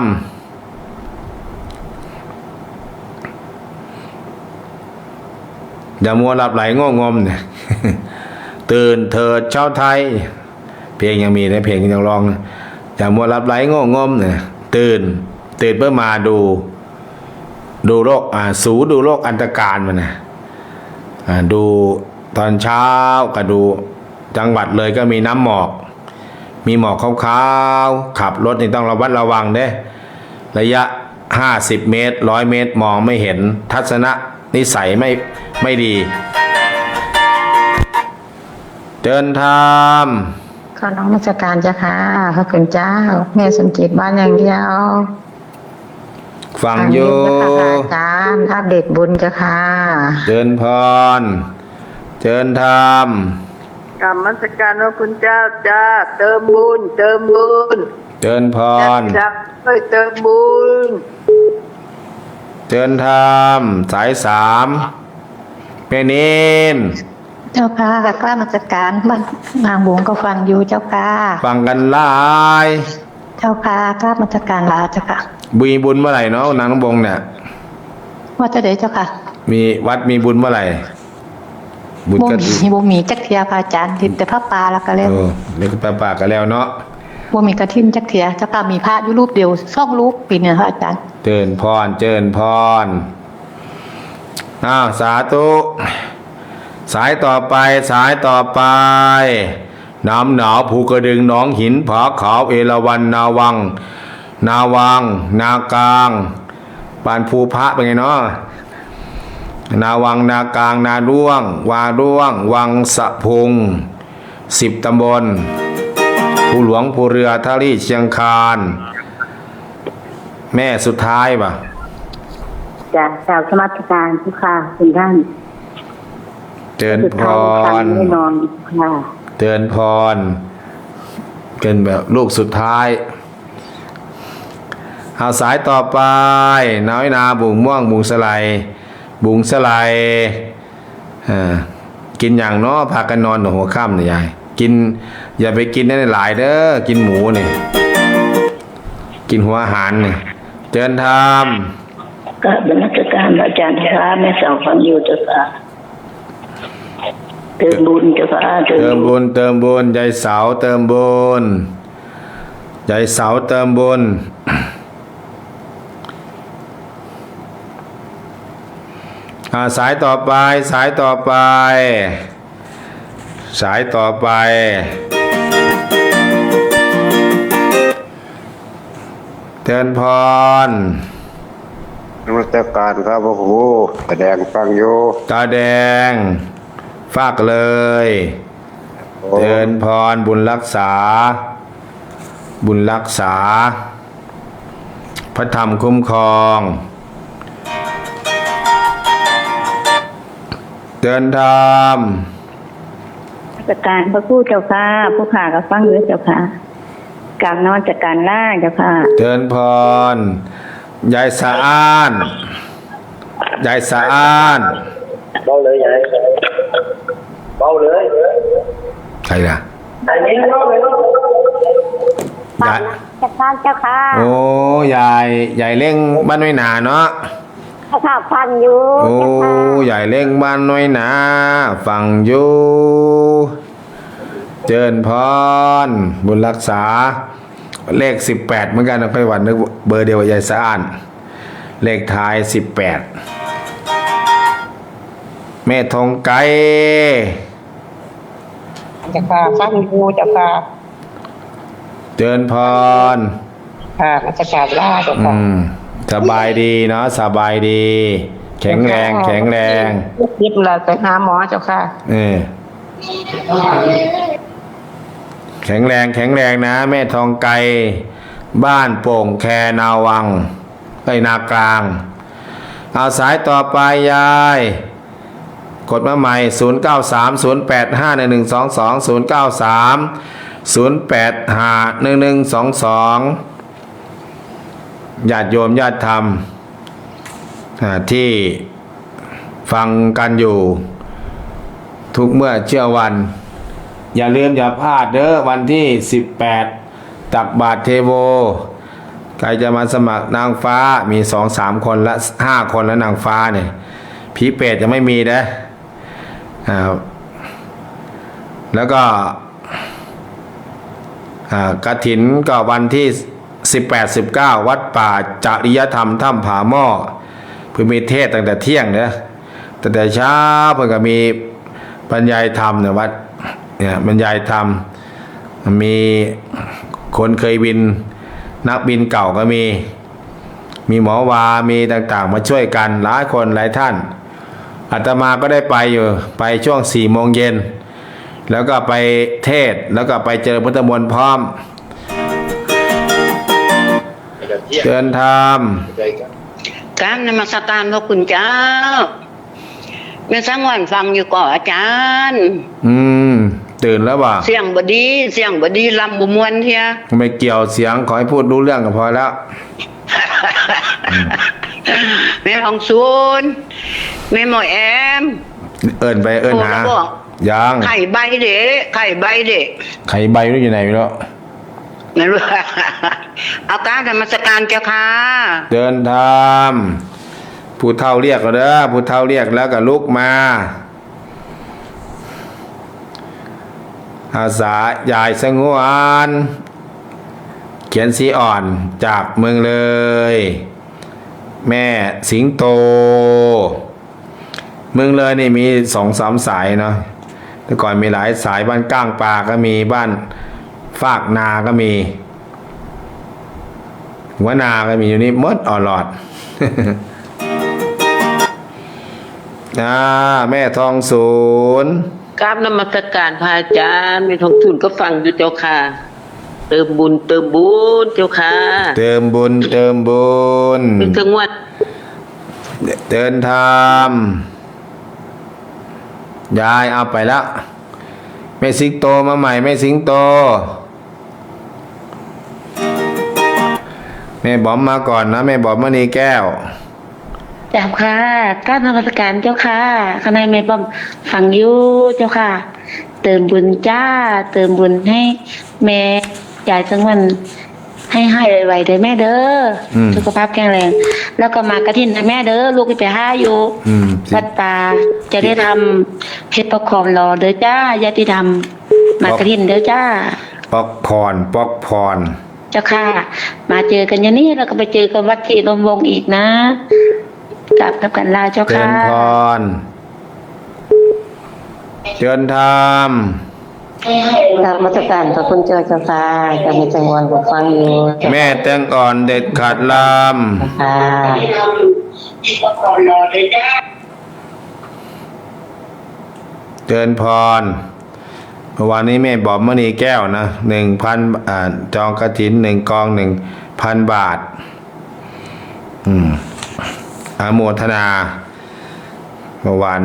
อย่ามัวหลับไหลโง่งมเนี่ย ตื่นเถิดชาวไทยเพลงยังมีนะเพลงยังร้องนะอย่ามัวหลับไหลโง่งมเนี่ยตื่นเพื่อมาดูโลกดูโลกอันตรการมันนะดูตอนเช้าก็ดูจังหวัดเลยก็มีน้ำหมอกมีหมอกขาวๆขับรถนี่ต้องระมัดระวังเด้ระยะ50 เมตร100 เมตรมองไม่เห็นทัศนะนิสัยไม่ดีเดินทาง ขอน้องราชการเจ้าค่ะพระคุณเจ้าแม่สมจิตบ้านอย่างเดียว ฟังอยู่ ทางนี้เจ้าค่ะอาจารย์อัปเดตบุญเจ้าค่ะ เดินพรเดินธรรม กรรมมัสการพระคุณเจ้าจ้าเติมบุญเติมบุญ เดินพร จักเติมบุญ เดินธรรมสาย3เป็นนิน เจ้าค่ะกับกล้ามาจัดการบ้านนางบวงก็ฟังอยู่เจ้าค่ะ ฟังกันหลาย เจ้าค่ะกล้ามาจัดการลาเจ้าค่ะ มีบุญเมื่อไหร่เนาะนางน้ำบงเนี่ย ว่าจะเดี๋ยวเจ้าค่ะ มีวัดมีบุญเมื่อไหร่บุญ บ่ ก็ มีจักเทียพระอาจารย์แต่พระปลาแล้วก็แล้ว เล็กปากกันแล้วเนาะ บ่มีกระทินจักเทียเจ้าค่ะมีพระอยู่รูปเดียว2 รูปปีเนี่ยพระอาจารย์ เจิญพรเจิญพรสาธุสายต่อไปน้ำหนาวภูกระดึงหนองหินผาขาวเอราวัณนาวัง นากลางปานภูพระเป็นไงเนาะนาวังนากลางนาร่วงวาร่วงวังสะพุง10 ตำบลภูหลวงภูเรือท่าลี่เชียงคานแม่สุดท้ายป่ะ จากชาวสมัชการทุกค่ะคุณท่าน เดิน สุด พ ท้าย ร ไม่นอนค่ะ เดินพรเป็นแบบลูกสุดท้ายเอาสายต่อไปน้อยนาบุงม่วงบุงสไลกินอย่างเนาะพากันนอนหัวค่ำเนี่ยยายกินอย่าไปกินได้หลายเด้อกินหมูนี่กินหัวอาหารนี่เดินทาง ก็บรรณาธิการอาจารย์ค่ะแม่สาวฟังอยู่เจ้าค่ะเติมบุญเจ้าค่ะ เติมบุญยายเสาเติมบุญยายเสาเติมบุญสายต่อไปเตือนพร นมัสการครับพระครูแสดงฟังอยู่ ตาแดงฝากเลยเตือนพรบุญรักษา พระธรรมคุ้มครองเตือนธรรม ราชการพระครูเจ้าค่ะผู้ข่าก็ฟังอยู่เจ้าค่ะกลางนอนจากการล่าเจ้าค่ะ เตือนพรยายสะอ้านเบาเลยยายเบาเลย ใครล่ะ อันนี้เบาเลย ยาย จากการเจ้าค่ะ โอ้ยายเล่งบ้านน้อยหนาเนาะ พระข่าฟังอยู่ โอ้ยายเล่งบ้านน้อยหนาฟังอยู่เจิญพรบุญรักษาเลข18เหมือนกันนะค่อยวันนึกเบอร์เดียวกับยายสะอ้านเลขท้าย18แม่ทองไก เจ้าค่ะฟังอยู่เจ้าค่ะ เจิญพร ค่ะราชการลาเจ้าค่ะ สบายดีเนาะสบายดี แข็งแรง ยิบเราไปหาหมอเจ้าค่ะ แข็งแรงนะแม่ทองไกบ้านโป่งแคนาวังนากลางเอาสายต่อไปยายกดมาใหม่093083085122ญาติโยมญาติธรรมที่ฟังกันอยู่ทุกเมื่อเชื่อวันอย่าลืมอย่าพลาดเด้อวันที่18ตักบาตรเทโวใครจะมาสมัครนางฟ้ามี 2-3 คนละ5 คนแล้วนางฟ้าเนี่ยผีเปรตจะไม่มีนะ แล้วก็กฐินก็วันที่18-19วัดป่าจริยธรรมถ้ำผาหม้อเพื่อมีเทศตั้งแต่เที่ยงเนี่ยตั้งแต่เช้าเพื่อก็มีบรรยายธรรมเนี่ยวัดเนี่ยบรรยายธรรมมีคนเคยบินนักบินเก่าก็มีหมอวามีต่างๆมาช่วยกันหลายคนหลายท่านอาตมาก็ได้ไปอยู่ไปช่วง4 โมงเย็นแล้วก็ไปเทศแล้วก็ไปเจอพุทธมนต์พร้อมเชิญธรรม กราบนมัสการพระคุณเจ้าแม่สังวรฟังอยู่ก่อนอาจารย์ตื่นแล้วบ่าเสียงบดีลำบุมวนเทียไม่เกี่ยวเสียงขอให้พูดรู้เรื่องก็พอแล้วแม่ทองศูนย์แม่หมอแอมเอิ้นไปเอิ้นหายังไข่ใบเด็กไข่ใบรู้อยู่ไหนไม่รู้ไม่รู้เอาการนมัสการเจ้าค่ะเดินทางผู้เฒ่าเรียกก็เด้อผู้เฒ่าเรียกแล้วก็ลุกมาอาสายายสงวนเขียนสีอ่อนจากเมืองเลยแม่สิงโตเมืองเลยนี่มี2-3 สายเนาะแต่ก่อนมีหลายสายบ้านก้างปลาก็มีบ้านฟากนาก็มีหัวนาก็มีอยู่นี่มดออลอด แม่ทองศูนย์กราบนมัสการพระอาจารย์แม่ทองศูนย์ก็ฟังอยู่เจ้าค่ะเติมบุญเจ้าค่ะเติมบุญเป็นจังหวัดเดินทางยายเอาไปแล้วแม่สิงโตมาใหม่แม่สิงโตแม่บอมมาก่อนนะแม่บอมมณีแก้วจ้าค่ะกราบนมัสการเจ้าค่ะข้างในแม่บอมฟังอยู่เจ้าค่ะเติมบุญจ้าเติมบุญให้แม่ยายสังวันให้ไวๆเด้อแม่เด้อสุขภาพแข็งแรงแล้วก็มากฐินให้แม่เด้อลูกไปหาอยู่วัดป่าจะได้ทำเพชรประคอมรอเด้อจ้าญาติธรรมมากฐินเด้อจ้าปอกพรเจ้าค่ะมาเจอกันอย่างนี้แล้วก็ไปเจอกันวัดที่ลมวงอีกนะกลับกับกันลาเจ้าค่ะเชิญพรเชิญธรรมกราบนมัสการพระคุณเจ้าค่ะจะมีจังหวะกับฟังอยู่แม่แตงอ่อนเด็ดขาดลำค่ะเชิญพรเมื่อวานนี้แม่บอมมณีแก้วนะ1,000จองกฐิน1 กอง 1,000 บาทอนุโมทนาเมื่อวาน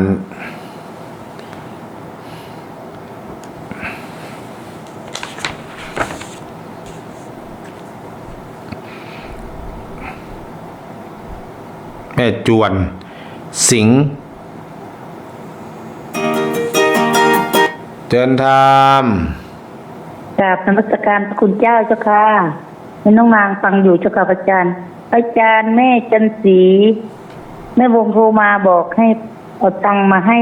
แม่จวนสิงห์เดินทางกราบนมัสการพระคุณเจ้าเจ้าค่ะแม่น้องนางฟังอยู่เจ้าค่ะอาจารย์แม่จันสีแม่วงโทรมาบอกให้เอาตังมาให้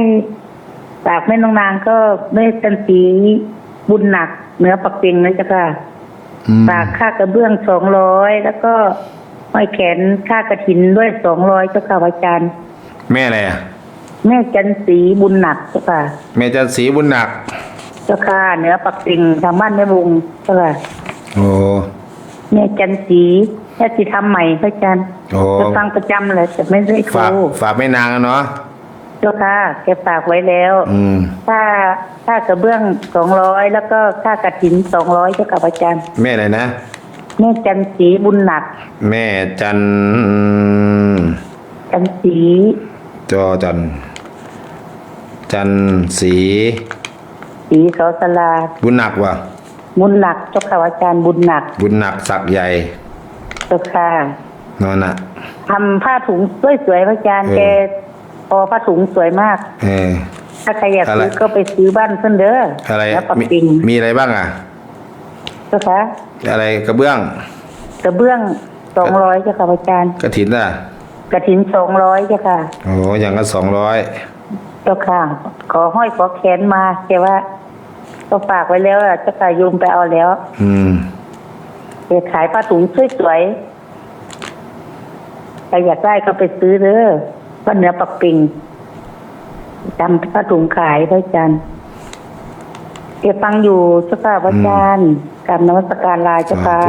จากแม่น้องนางก็แม่จันสีบุญหนักเหนือปักปิงนะเจ้าค่ะฝากค่ากระเบื้อง200แล้วก็ห้อยแขนค่ากฐินด้วย200เจ้าค่ะอาจารย์แม่อะไรอ่ะแม่จันสีบุญหนักเจ้าค่ะแม่จันสีบุญหนักเจ้าค่ะเหนือปักปิงทางบ้านแม่วงเจ้าค่ะโอ้แม่จันสีแค่สิทำใหม่พระอาจารย์จะฟังประจำเลยแต่ไม่ได้โทรฝากไม่นานเนาะเจ้าค่ะแกฝากไว้แล้วค่ากระเบื้อง200แล้วก็ค่ากฐิน200เจ้าค่ะอาจารย์แม่อะไรนะแม่จันสีบุญหนักแม่จันสีจอจันสีสอสลาบุญหนักวะบุญหนักเจ้าค่ะอาจารย์บุญหนักสักใหญ่เจ้าค่ะนอนน่ะทำผ้าถุงสวยๆพระอาจารย์แกพอผ้าถุงสวยมากถ้าใครอยากซื้อก็ไปซื้อบ้านเพิ่นเด้ออะไรมีอะไรบ้างอ่ะเจ้าค่ะอะไรกระเบื้อง200เจ้าค่ะอาจารย์กฐินอ่ะกฐิน200เจ้าค่ะโอ้อย่างละ200 เจ้าค่ะ ขอห้อยขอแขนมาแต่ว่าก็ฝากไว้แล้วอะเจ้าค่ะโยมไปเอาแล้ว เดี๋ยวขายผ้าถุงสวยๆใครอยากได้ก็ไปซื้อเด้อผ้าเนื้อปักปิงทำผ้าถุงขายพระอาจารย์เก็บฟังอยู่เจ้าค่ะพระอาจารย์กราบนมัสการลาเจ้าค่ะ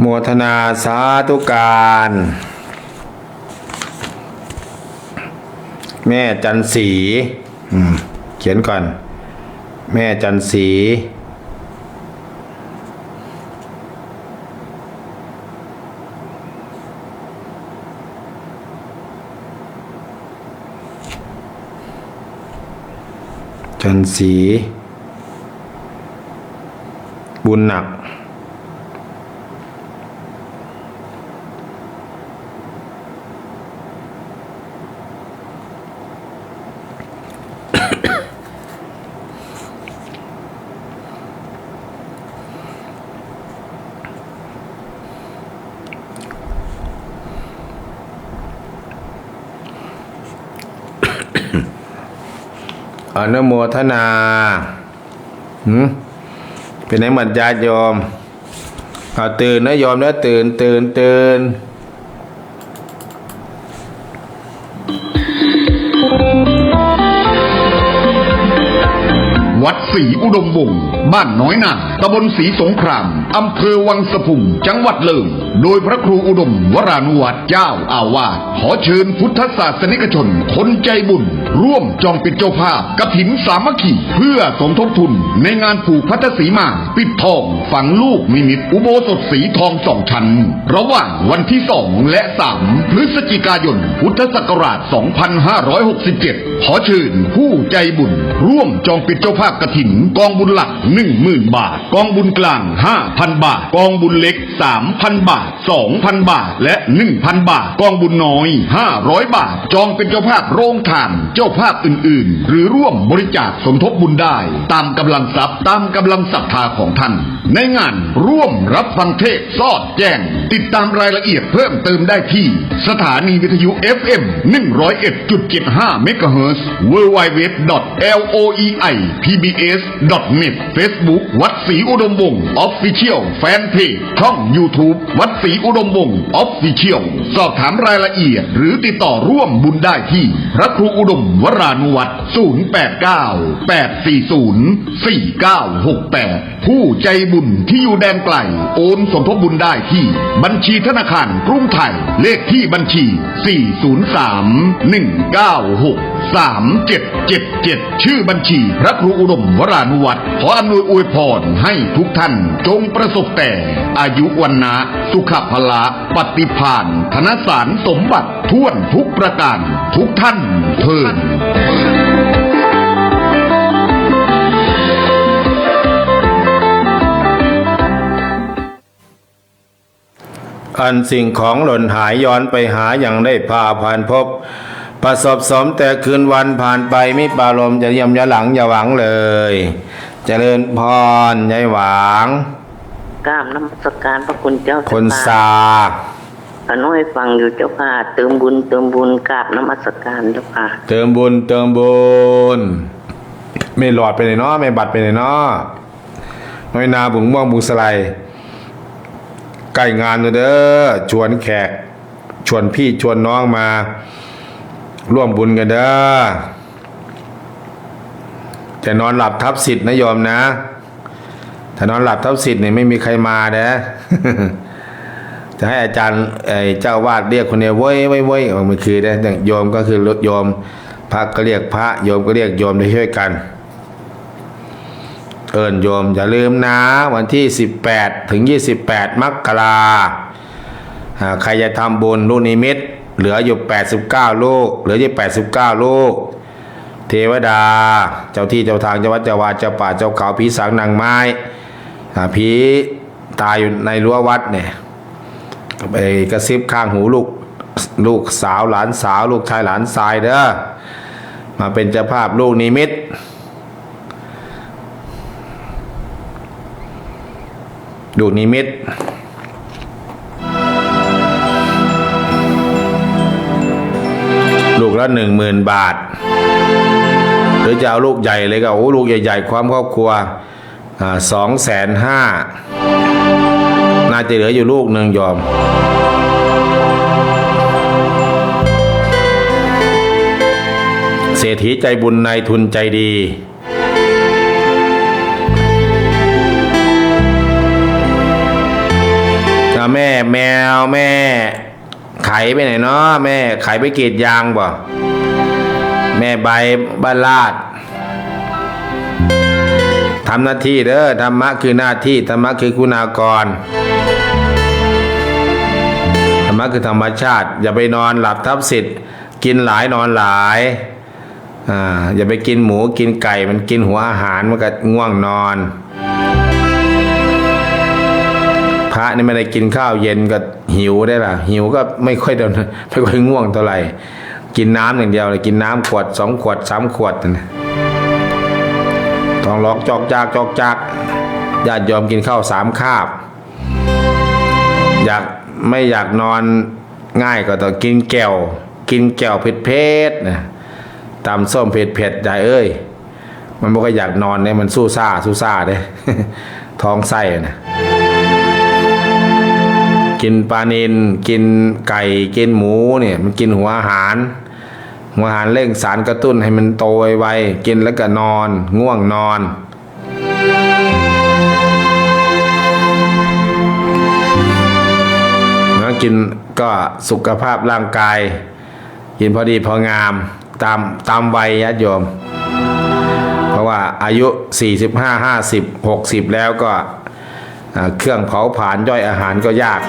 โมทนาสาธุการ แม่จันสีเขียนก่อน แม่จันสีจันสีบุญหนักอนุโมทนาเป็นไหนหมดญาติโยมเอาตื่นนะโยมนะตื่นวัดศรีอุดมวงศ์บ้านน้อยนาตำบลศรีสงครามอำเภอวังสะพุงจังหวัดเลยโดยพระครูอุดมวรานุวัตรเจ้าอาวาสขอเชิญพุทธศาสนิกชนคนใจบุญร่วมจองปิดเจ้าภาพกฐินสามัคคีเพื่อสมทบทุนในงานผูกพัทธสีมาปิดทองฝังลูกนิมิตอุโบสถสีทอง2 ชั้นระหว่างวันที่2และ3พฤศจิกายนพุทธศักราช2567ขอเชิญผู้ใจบุญร่วมจองปิดเจ้าภาพกฐินกองบุญหลัก 10,000 บาทกองบุญกลาง 5,000 บาทกองบุญเล็ก 3,000 บาท 2,000 บาทและ 1,000 บาทกองบุญน้อย500 บาทจองเป็นเจ้าภาพโรงทานเจ้าภาพอื่นๆหรือร่วมบริจาคสมทบบุญได้ตามกำลังทรัพย์ตามกำลังศรัทธาของท่านในงานร่วมรับฟังเทศน์สอดแจ้งติดตามรายละเอียดเพิ่มเติมได้ที่สถานีวิทยุ FM 101.75 เมกะเฮิรตซ์ www.loeipbs.net Facebook วัดศรีอุดมวงศ์ Official Fanpage ช่อง YouTube วัดศรีอุดมวงศ์ Official สอบถามรายละเอียดหรือติดต่อร่วมบุญได้ที่พระครูอุดมวรานุวัตร 089-840-4968 ผู้ใจบุญที่อยู่แดนไกลโอนสมทบบุญได้ที่บัญชีธนาคารกรุงไทยเลขที่บัญชี 403-196-3777 ชื่อบัญชีพระครูอุดมวรานุวัตรขออำนวยอวยพรให้ทุกท่านจงประสบแต่อายุวันนะสุขภละปฏิภาณธนสารสมบัติท่วนทุกประการทุกท่านเทินอันสิ่งของหล่นหายย้อนไปหาอย่างได้พาผ่านพบประสบสมแต่คืนวันผ่านไปมิปารมจะเยี่ยมยะหลังอย่าหวังเลยเจริญพรยายหวัง กราบนมัสการพระคุณเจ้า คนซา อนุให้ฟังอยู่เจ้าค่ะเติมบุญกราบนมัสการเจ้าค่ะ เติมบุญไม่หลอดไปไหนเนาะไม่บัตรไปไหนเนาะน้อยนาบุงม่วงบุงสไลใกล้งานเด้อชวนแขกชวนพี่ชวนน้องมาร่วมบุญกันเด้อแต่นอนหลับทับสิทธิ์นะโยมนะถ้านอนหลับทับสิทธิ์เนี่ยไม่มีใครมาเด้อ จะให้อาจารย์เจ้าวาดเรียกคนเดียวเว้ยมันคือได้โยมก็คือโยมพระก็เรียกพระโยมก็เรียกโยมได้ช่วยกันเอิญโยมอย่าลืมนะวันที่18ถึง28มกราใครจะทำบุญลูกนิมิตเหลืออยู่89ลูกเหลืออยู่89ลูกเทวดาเจ้าที่เจ้าทางเจ้าวัดเจ้าวาเจ้าป่าเจ้าเขาผีสางนางไม้ผีตายอยู่ในรั้ววัดเนี่ย ไปกระซิบข้างหูลูกสาวหลานสาวลูกชายหลานชายเด้อมาเป็นเจ้าภาพลูกนิมิตลูกนิมิตลูกละ10,000 บาทหรือจะเอาลูกใหญ่เลยก็โอ้ลูกใหญ่ๆความครอบครัว250,000น่าจะเหลืออยู่ลูกหนึ่งยอมเศรษฐีใจบุญนายทุนใจดีแม่แมวแม่ไขไปไหนเนาะแม่ไขไปกรีดยางบ่แม่ใบบ้านลาดทำหน้าที่เด้อธรรมะคือหน้าที่ธรรมะคือคุณากรธรรมะคือธรรมชาติอย่าไปนอนหลับทับสิทธิ์กินหลายนอนหลายอย่าไปกินหมูกินไก่มันกินหัวอาหารมันก็ง่วงนอนพระนี่ไม่ได้กินข้าวเย็นก็หิวได้ล่ะหิวก็ไม่ค่อยง่วงเท่าไหร่กินน้ำอย่างเดียวเลยกินน้ำขวด2 ขวด 3 ขวดนะท้องร้องจอกจากญาติโยมกินข้าว3 คาบไม่อยากนอนง่ายก็ต้องกินแก้วเผ็ดนะตำส้มเผ็ดใหญ่เอ้ยมันไม่ค่อยอยากนอนเนี่ยมันสู้ซ่าเด้ ท้องไส้นะกินปลานิลกินไก่กินหมูเนี่ยมันกินหัวอาหารเร่งสารกระตุ้นให้มันโตไวๆกินแล้วก็นอนง่วงนอนแล้วกินก็สุขภาพร่างกายกินพอดีพองามตามวัยญาติโยมเพราะว่าอายุ45 50 60แล้วก็เครื่องเผาผลาญย่อยอาหารก็ยาก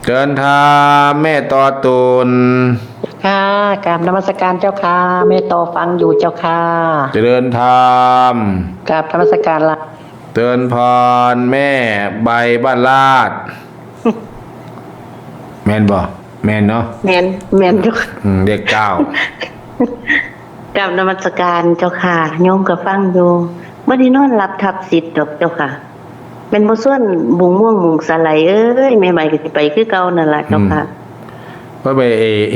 เดินทางแม่ต่อตูน ค่ะกราบนมัสการเจ้าค่ะแม่ต่อฟังอยู่เจ้าค่ะ เดินทาง กราบนมัสการละ เดินพรแม่ใบบ้านลาด แม่นบ่แม่นเนาะ แมนเจ้าค่ะ เด็ก9 กราบนมัสการเจ้าค่ะโยมก็ฟังอยู่บ่ได้นอนหลับทับสิทธิ์ดอกเจ้าค่ะเป็นบ่ส่วนบุงม่วงมุงสไลเอ้ยแม่ใหม่ก็สิไปคือเก่านั่นล่ะเจ้าค่ะ เพราะไป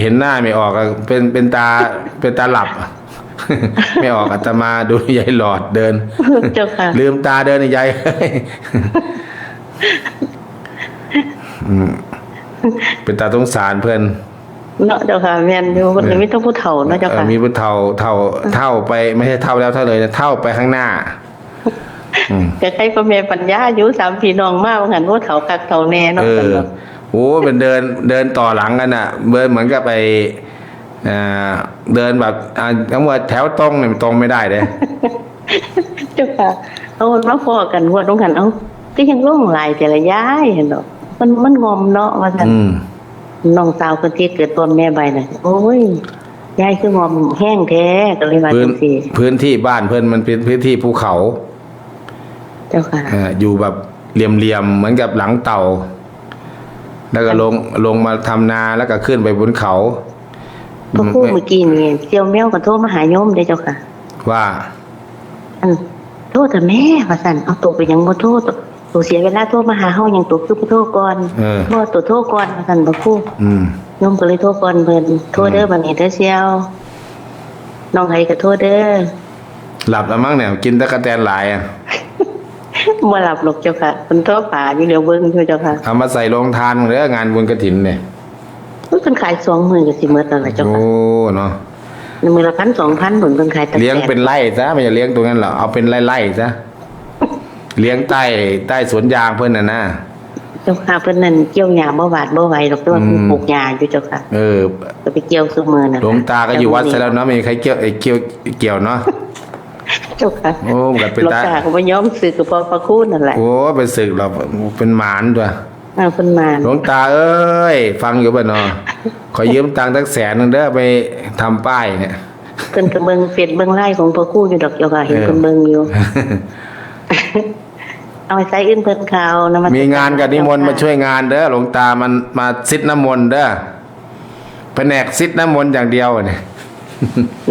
เห็นหน้าไม่ออกเป็นตาหลับ ไม่ออกอาตมาดูยายหลอดเดิน เจ้าค่ะ ลืมตาเดินยาย เป็นตาสงสารเพื่อน เนาะเจ้าค่ะแม่นอยู่บ่ได้มีแต่ผู้เฒ่าเนาะเจ้าค่ะ มีผู้เท่าไปไม่ใช่เท่าแล้วเท่าเลยนะเท่าไปข้างหน้า แต่ใครก็แม่ปัญญาอยู่3พี่น้องมาว่างั้นผู้เฒ่าคักเฒ่าแน่เนาะเจ้า โอ้เป็นเดินต่อหลังกันอ่ะเหมือนกับไปเดินแบบทั้งหมดแถวตรงเนี่ยตรงไม่ได้เลย เจ้าค่ะเอามาพอกันว่าตรงกันเอาก็ยังลงหลายแต่ละย้ายเห็นดอกมันงอมเนาะว่าซั่นน้องสาวคนที่เกิดตัวแม่ใบน่ะโอ้ยยายคืองอมแห้งแท้ก็เลยว่าจังซี่ พื้นที่บ้านเพิ่นมันเป็นพื้นที่ภูเขา เจ้าค่ะ อยู่แบบเหลี่ยมๆเหมือนกับหลังเต่าแล้วก็ลงมาทำนาแล้วก็ขึ้นไปบนเขา พอพูดเมื่อกี้นี่เสี่ยวแมวก็โทรมาหาโยมได้เจ้าค่ะ ว่า โทษแต่แม่ว่าซั่นเอาตัวไปยังบ่โทษตัวเสียเวลาโทรมาหาเฮายังตัวคือบ่โทรก่อนบ่ตัวโทรก่อนว่าซั่นบ่พูดโยมก็เลยโทรก่อนเพิ่นโทรเด้อบัดนี้เด้อเสี่ยวน้องไห้ก็โทรเด้อ หลับแล้วมั้งเนี่ยกินตะกะแตนหลายอ่ะ บ่หลับหรอกเจ้าค่ะเพิ่นโทรป่าอยู่เดี๋ยวเบิ่งอยู่เจ้าค่ะ เอามาใส่โรงทานเด้องานบุญกฐินเนี่ย เพิ่นขาย2มื้อก็สิหมดแล้วล่ะเจ้า โอ้ ค่ะ เนาะ มื้อละ 1,000 2,000เพิ่นขายตะ เลี้ยงเป็นไร่ซะไม่ใช่เลี้ยงตรงนั้นหรอกเอาเป็นไร่ๆซะเลี้ยงใต้สวนยางเพิ่นน่ะนะ เจ้าค่ะเพิ่นนั่นเกี่ยวหญ้าบ่หวาดบ่ไหวหรอกแต่ว่าเพิ่นปลูกหญ้าอยู่เจ้าค่ะก็ไปเกี่ยวซุมื้อน่ะ หลวงตาก็อยู่วัดซะแล้วเนาะไม่มีใครเกี่ยวเนาะ เจ้าค่ะ โอ้มันเป็น หลวงตาก็บ่ยอมสึกกับพระคุณนั่นแหละ โอ้เป็นศึกเราเป็นหมานด้วย เพิ่นมา หลวงตาเอ้ยฟังอยู่ป่ะเนาะขอยืมตังค์สัก100,000เด้อไปทำป้ายเนี่ย เพิ่นก็เบิ่งเฟซเบิ่งไลน์ของพระครูอยู่ดอกเจ้าค่ะเห็นเพิ่นเบิ่งอยู่ เอาไปใส่อื่นเพิ่นเขานมัสกร มีงานกับนิมนต์มาช่วยงานเด้อหลวงตามันมาซิดน้ำมนต์เด้อแผนกซิดน้ำมนต์อย่างเดียวเนี่ย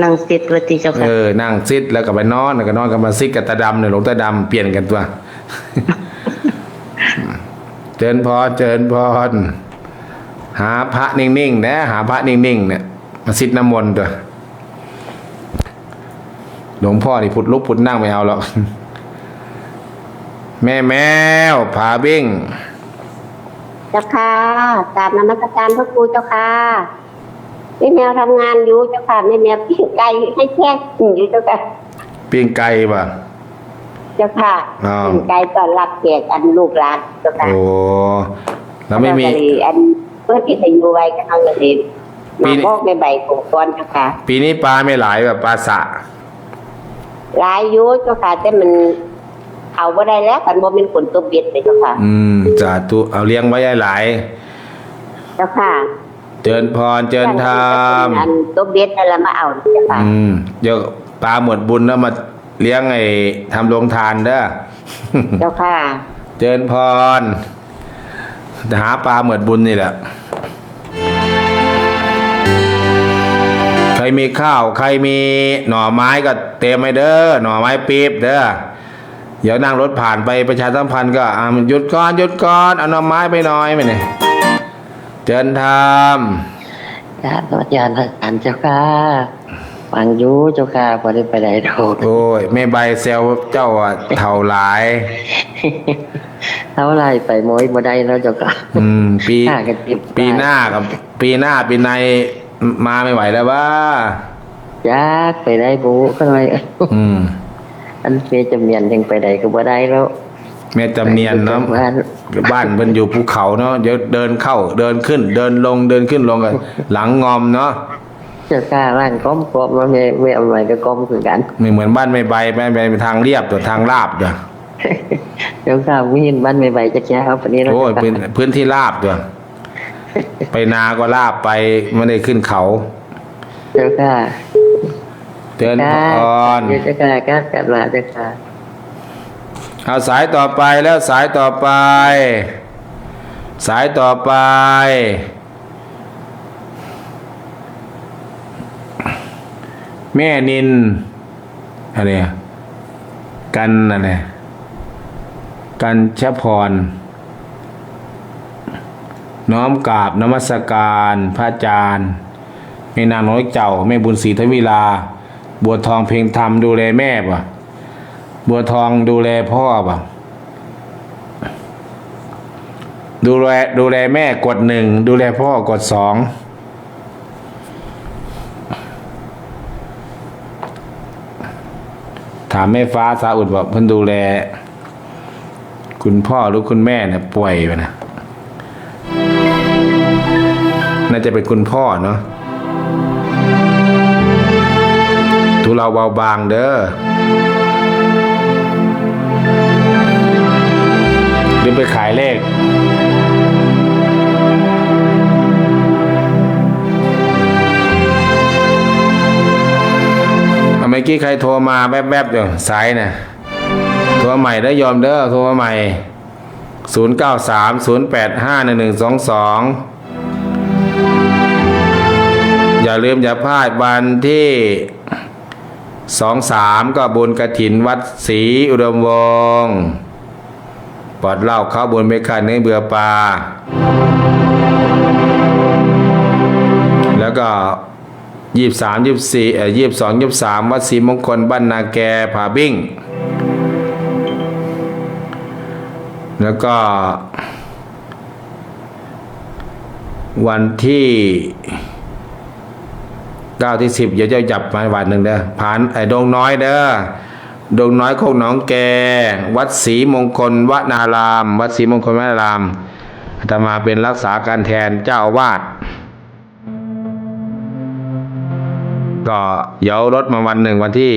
นั่งสิทธิ์วัติเจ้าค่ะ นั่งซิดแล้วก็ไปนอนแล้วก็นอนกับมาซิดกับตาดำเนี่ยหลวงตาดำเปลี่ยนกันตัว เจิญพรเจิญพรหาพระนิ่งๆนะหาพระนิ่งๆเนี่ยมาซิดน้ำมนต์ตัวหลวงพ่อนี่พุดลุกพุดนั่งไม่เอาหรอก แม่แมวผาบิ้ง เจ้าค่ะกราบนมัสการพระครูเจ้าค่ะแม่แมวทำงานอยู่เจ้าค่ะแม่แมวปิ้งไก่ให้แค่อยู่เจ้าค่ะ ปิ้งไก่ป่ะ เจ้าค่ะ อ้าว ปิ้งไก่ต้อนรับแขกอันลูกหลานเจ้าค่ะ โอ้แล้วไม่มี ก็เลยอันเพื่อที่จะอยู่ไว้ก็เอาเลย ปี มา นี้ บอกในใบของก้อนเจ้าค่ะ ปีนี้ปลาไม่หลายแบบปลาสะ หลายอยุเจ้าค่ะแต่มันเอาบ่ได้แล้วกันบ่เป็นผลตัวเบ็ดเลยเจ้าค่ะ สาธุเอาเลี้ยงไว้หลาย เจ้าค่ะ เจิญพรเจิญธรรม อันตัวเบ็ดนั่นแหละมาเอาเจ้าค่ะ เดี๋ยวปลาหมดบุญแล้วมาเลี้ยงไอ้ทำโรงทานเด้อ เจ้าค่ะ เจิญพรหาปลาหมดบุญนี่แหละ ใครมีข้าวใครมีหน่อไม้ก็เตรียมไว้เด้อหน่อไม้ปี๊บเด้อเดี๋ยวนั่งรถผ่านไปประชาสัมพันธ์ก็หยุดก่อนเอาหน่อไม้ไปหน่อยไปเนี่ยเจิญธรรม ครับอาจารย์เจ้าค่ะฟังอยู่เจ้าค่ะบ่ได้ไปไหนดอก โอ้ยแม่ใบเซลเจ้าอะเท่าหลาย เท่าไรไปโมยบ่ได้แล้วเจ้าค่ะ ปี ฆ่ากันติด ปีหน้ากับปีหน้าปีในมาไม่ไหวแล้วว่า ยากไปได้บูก็เลย อันเมจำเนียนยังไปไหนก็บ่ได้แล้ว แม่จำเนียนเนาะ บ้านเพิ่นอยู่ภูเขาเนาะเดี๋ยวเดินเข้าเดินขึ้นเดินลงเดินขึ้นลงกันหลังงอมเนาะ เจ้าค่ะร่างก้มมาไม่เอาอะไรก็ก้มคือกัน ไม่เหมือนบ้านไม่ใบไม่ใบเป็นทางเรียบตัวทางราบตัว เจ้าค่ะวินบ้านไม่ใบจะแค่เอาปนี้แล้ว โอ้ยเป็นพื้นที่ราบตัวไปนาก็ราบไปไม่ได้ขึ้นเขา เจ้าค่ะ เดินพร เจ้าค่ะกัดลาเจ้าค่ะ เอาสายต่อไปแล้วสายต่อไป สายต่อไป แม่นินอะไรอะกันอะไรกันชพร น้อมกราบนมัสการพระอาจารย์แม่นางน้อยเจ้าแม่บุญศรีทวิลา บัวทองเพ่งธรรมดูแลแม่ป่ะบัวทองดูแลพ่อป่ะดูแลแม่กด 1ดูแลพ่อกด 2ถามแม่ฟ้าสาอุดบอกเพิ่นดูแลคุณพ่อหรือคุณแม่เนี่ยป่วยไปนะน่าจะเป็นคุณพ่อเนาะทุเราเบาบางเด้อหรือไปขายเลขเมื่อกี้ใครโทรมาแวบๆอยู่สายน่ะโทรใหม่ได้ยอมเด้อโทรมาใหม่0930851122อย่าลืมอย่าพลาดวันที่2-3ก็บุญกฐินวัดศรีอุดมวงศ์ปลอดเหล้าข้าวบุญไม่ขาดเนื้อเบื่อปลาแล้วก็22-23วัดศรีมงคลบ้านนาแกผาบิ้งแล้วก็วันที่9ที่10เดี๋ยวจะจับมาวันหนึ่งเด้อผ่านไอ้ดงน้อยเด้อดงน้อยโคกหนองแกวัดศรีมงคลวนารามวัดศรีมงคลวนารามอาตมาเป็นรักษาการแทนเจ้าอาวาสก็เดี๋ยวรถมาวันหนึ่งวันที่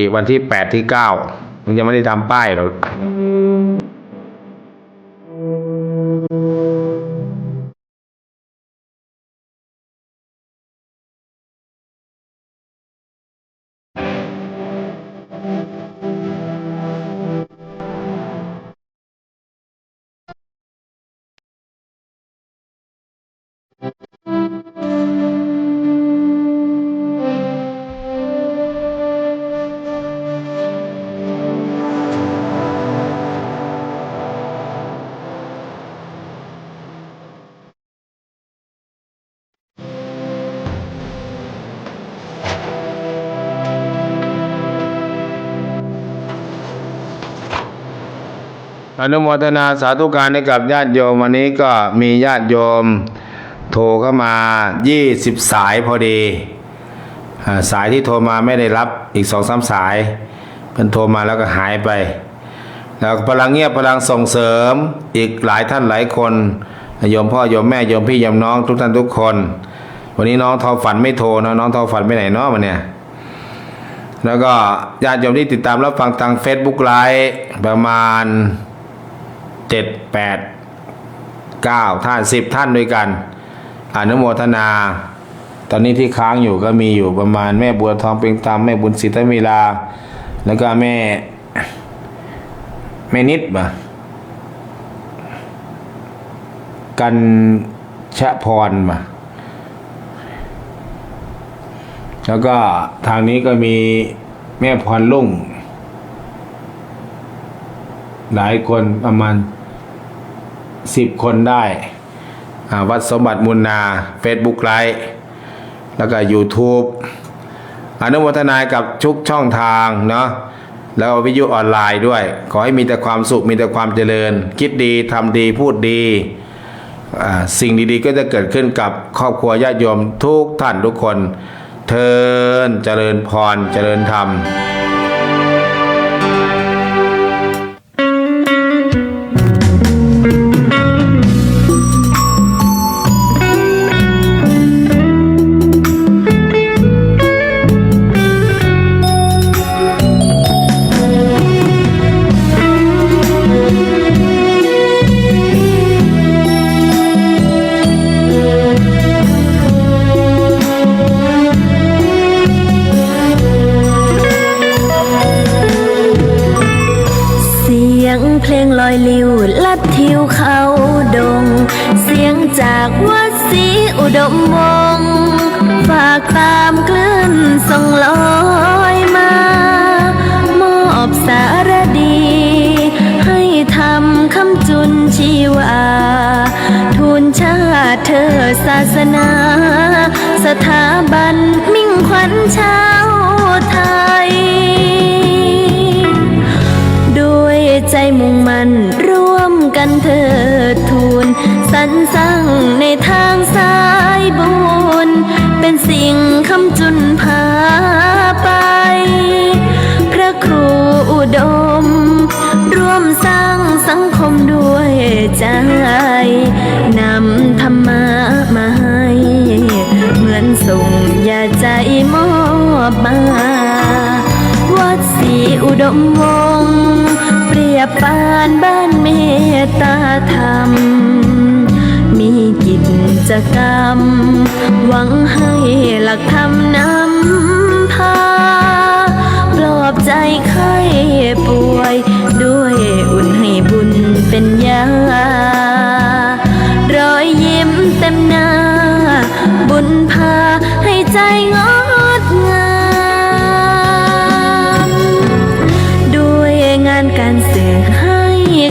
8ที่9มันยังไม่ได้ทำป้ายหรอก อนุโมทนาสาธุการให้กับญาติโยมวันนี้ก็มีญาติโยมโทรเข้ามา20สายพอดีสายที่โทรมาไม่ได้รับอีก2-3 สายเพิ่นโทรมาแล้วก็หายไปแล้วพลังเงียบพลังส่งเสริมอีกหลายท่านหลายคนโยมพ่อโยมแม่โยมพี่โยมน้องทุกท่านทุกคนวันนี้น้องทอฝันไม่โทรนะน้องทอฝันไปไหนเนาะวันเนี้ยแล้วก็ญาติโยมที่ติดตามรับฟังทาง Facebook ไลฟ์ประมาณ7-8-9 ท่าน10 ท่านด้วยกันอนุโมทนาตอนนี้ที่ค้างอยู่ก็มีอยู่ประมาณแม่บัวทองเพ็งธรรมแม่บุญศรีตมีลาแล้วก็แม่นิดบ่กันชะพรบ่แล้วก็ทางนี้ก็มีแม่พรลุ่งหลายคนประมาณ10 คนได้วัดสมบัติมูลนา Facebook ไลฟ์แล้วก็ YouTube อนุโมทนากับทุกช่องทางเนาะแล้ววิทยุออนไลน์ด้วยขอให้มีแต่ความสุขมีแต่ความเจริญคิดดีทำดีพูดดีสิ่งดีๆก็จะเกิดขึ้นกับครอบครัวญาติโยมทุกท่านทุกคนเทินเจริญพรเจริญธรรมเพลงลอยลิวลัดทิวเขาดงเสียงจากวัดศรีอุดมวงศ์ฝากตามคลื่นส่งลอยมามอบสารดีให้ทำคำจุนชีวาทูลชาติเธอศาสนาสถาบันมิ่งขวัญชาวไทยใจมุ่งมั่นร่วมกันเถิดทูลสรรสร้างในทางสายบุญเป็นสิ่งคำจุนพาไปพระครูอุดมร่วมสร้างสังคมด้วยใจนำธรรมะมาให้เหมือนส่งยาใจมอบมาวัดศรีอุดมวงศ์เปรียบปานบ้านเมตตาธรรมมีกิจกรรมหวังให้หลักธรรมนำพาปลอบใจไข้ป่วยด้วยอุ่นให้บุญเป็นยารอยยิ้มเต็มหน้าบุญพาให้ใจงดงามด้วยงานการสื่อให้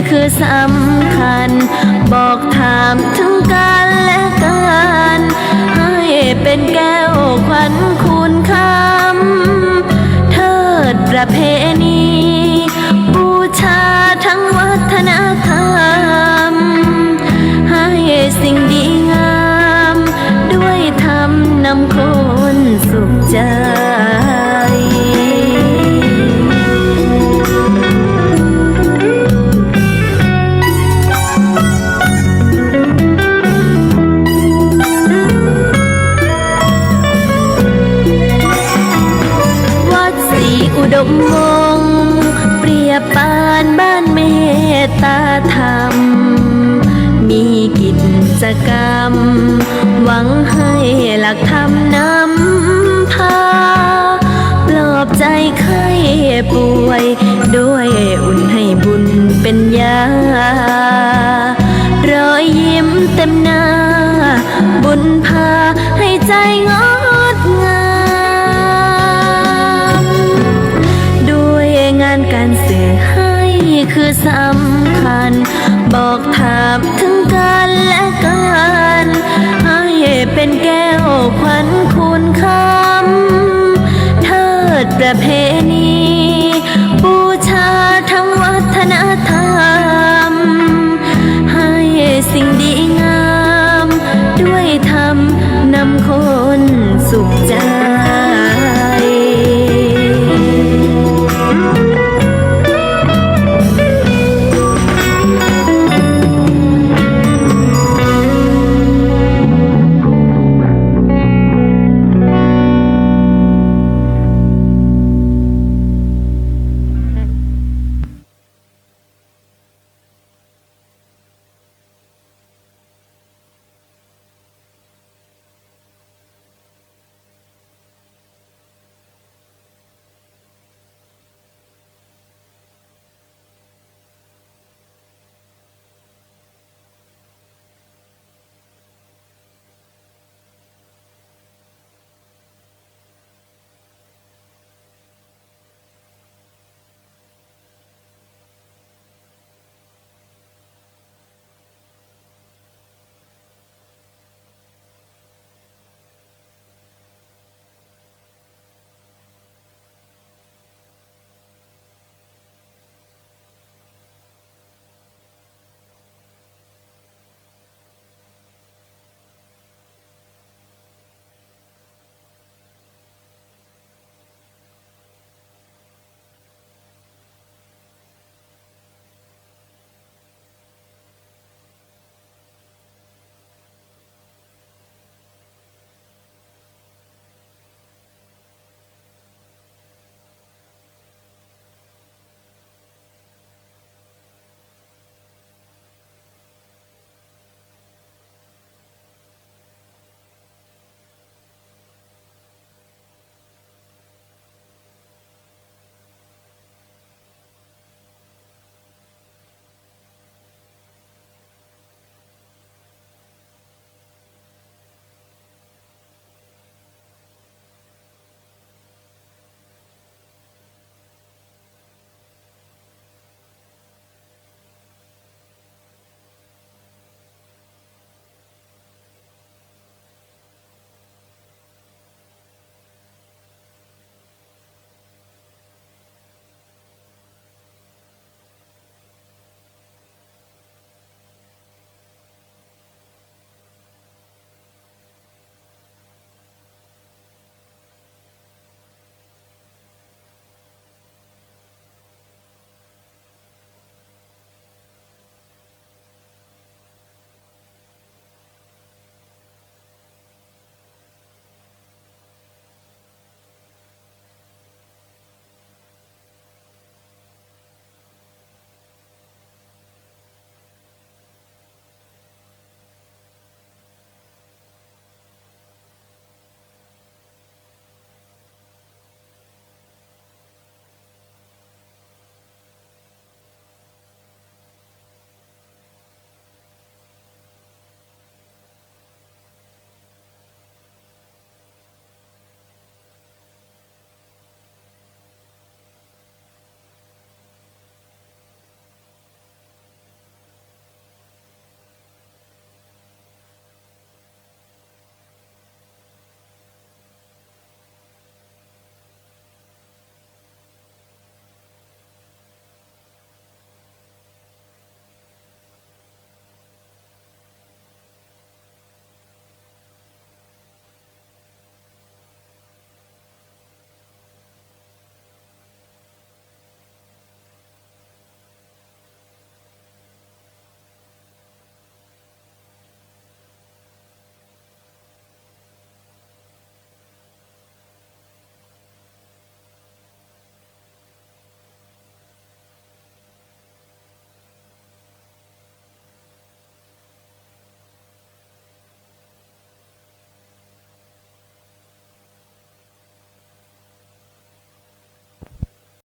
คือสำคัญบอกถามถึงกันและกันให้เป็นแก้วขวัญคุณคำเทิดประเพณีบูชาทั้งวัฒนธรรมให้สิ่งดีงามด้วยธรรมนำคนสุขใจอุดมวงศ์เปรียบปานบ้านเมตตาธรรมมีกิจกรรมหวังให้หลักธรรมนำพาปลอบใจไข้ป่วยด้วยอุ่นให้บุญเป็นยารอยยิ้มเต็มหน้าบุญพาให้ใจงดงามด้วยงานการสื่อให้คือสำคัญบอกถามถึงกันและกันให้เป็นแก้วขวัญคุณคำเทิดประเพณี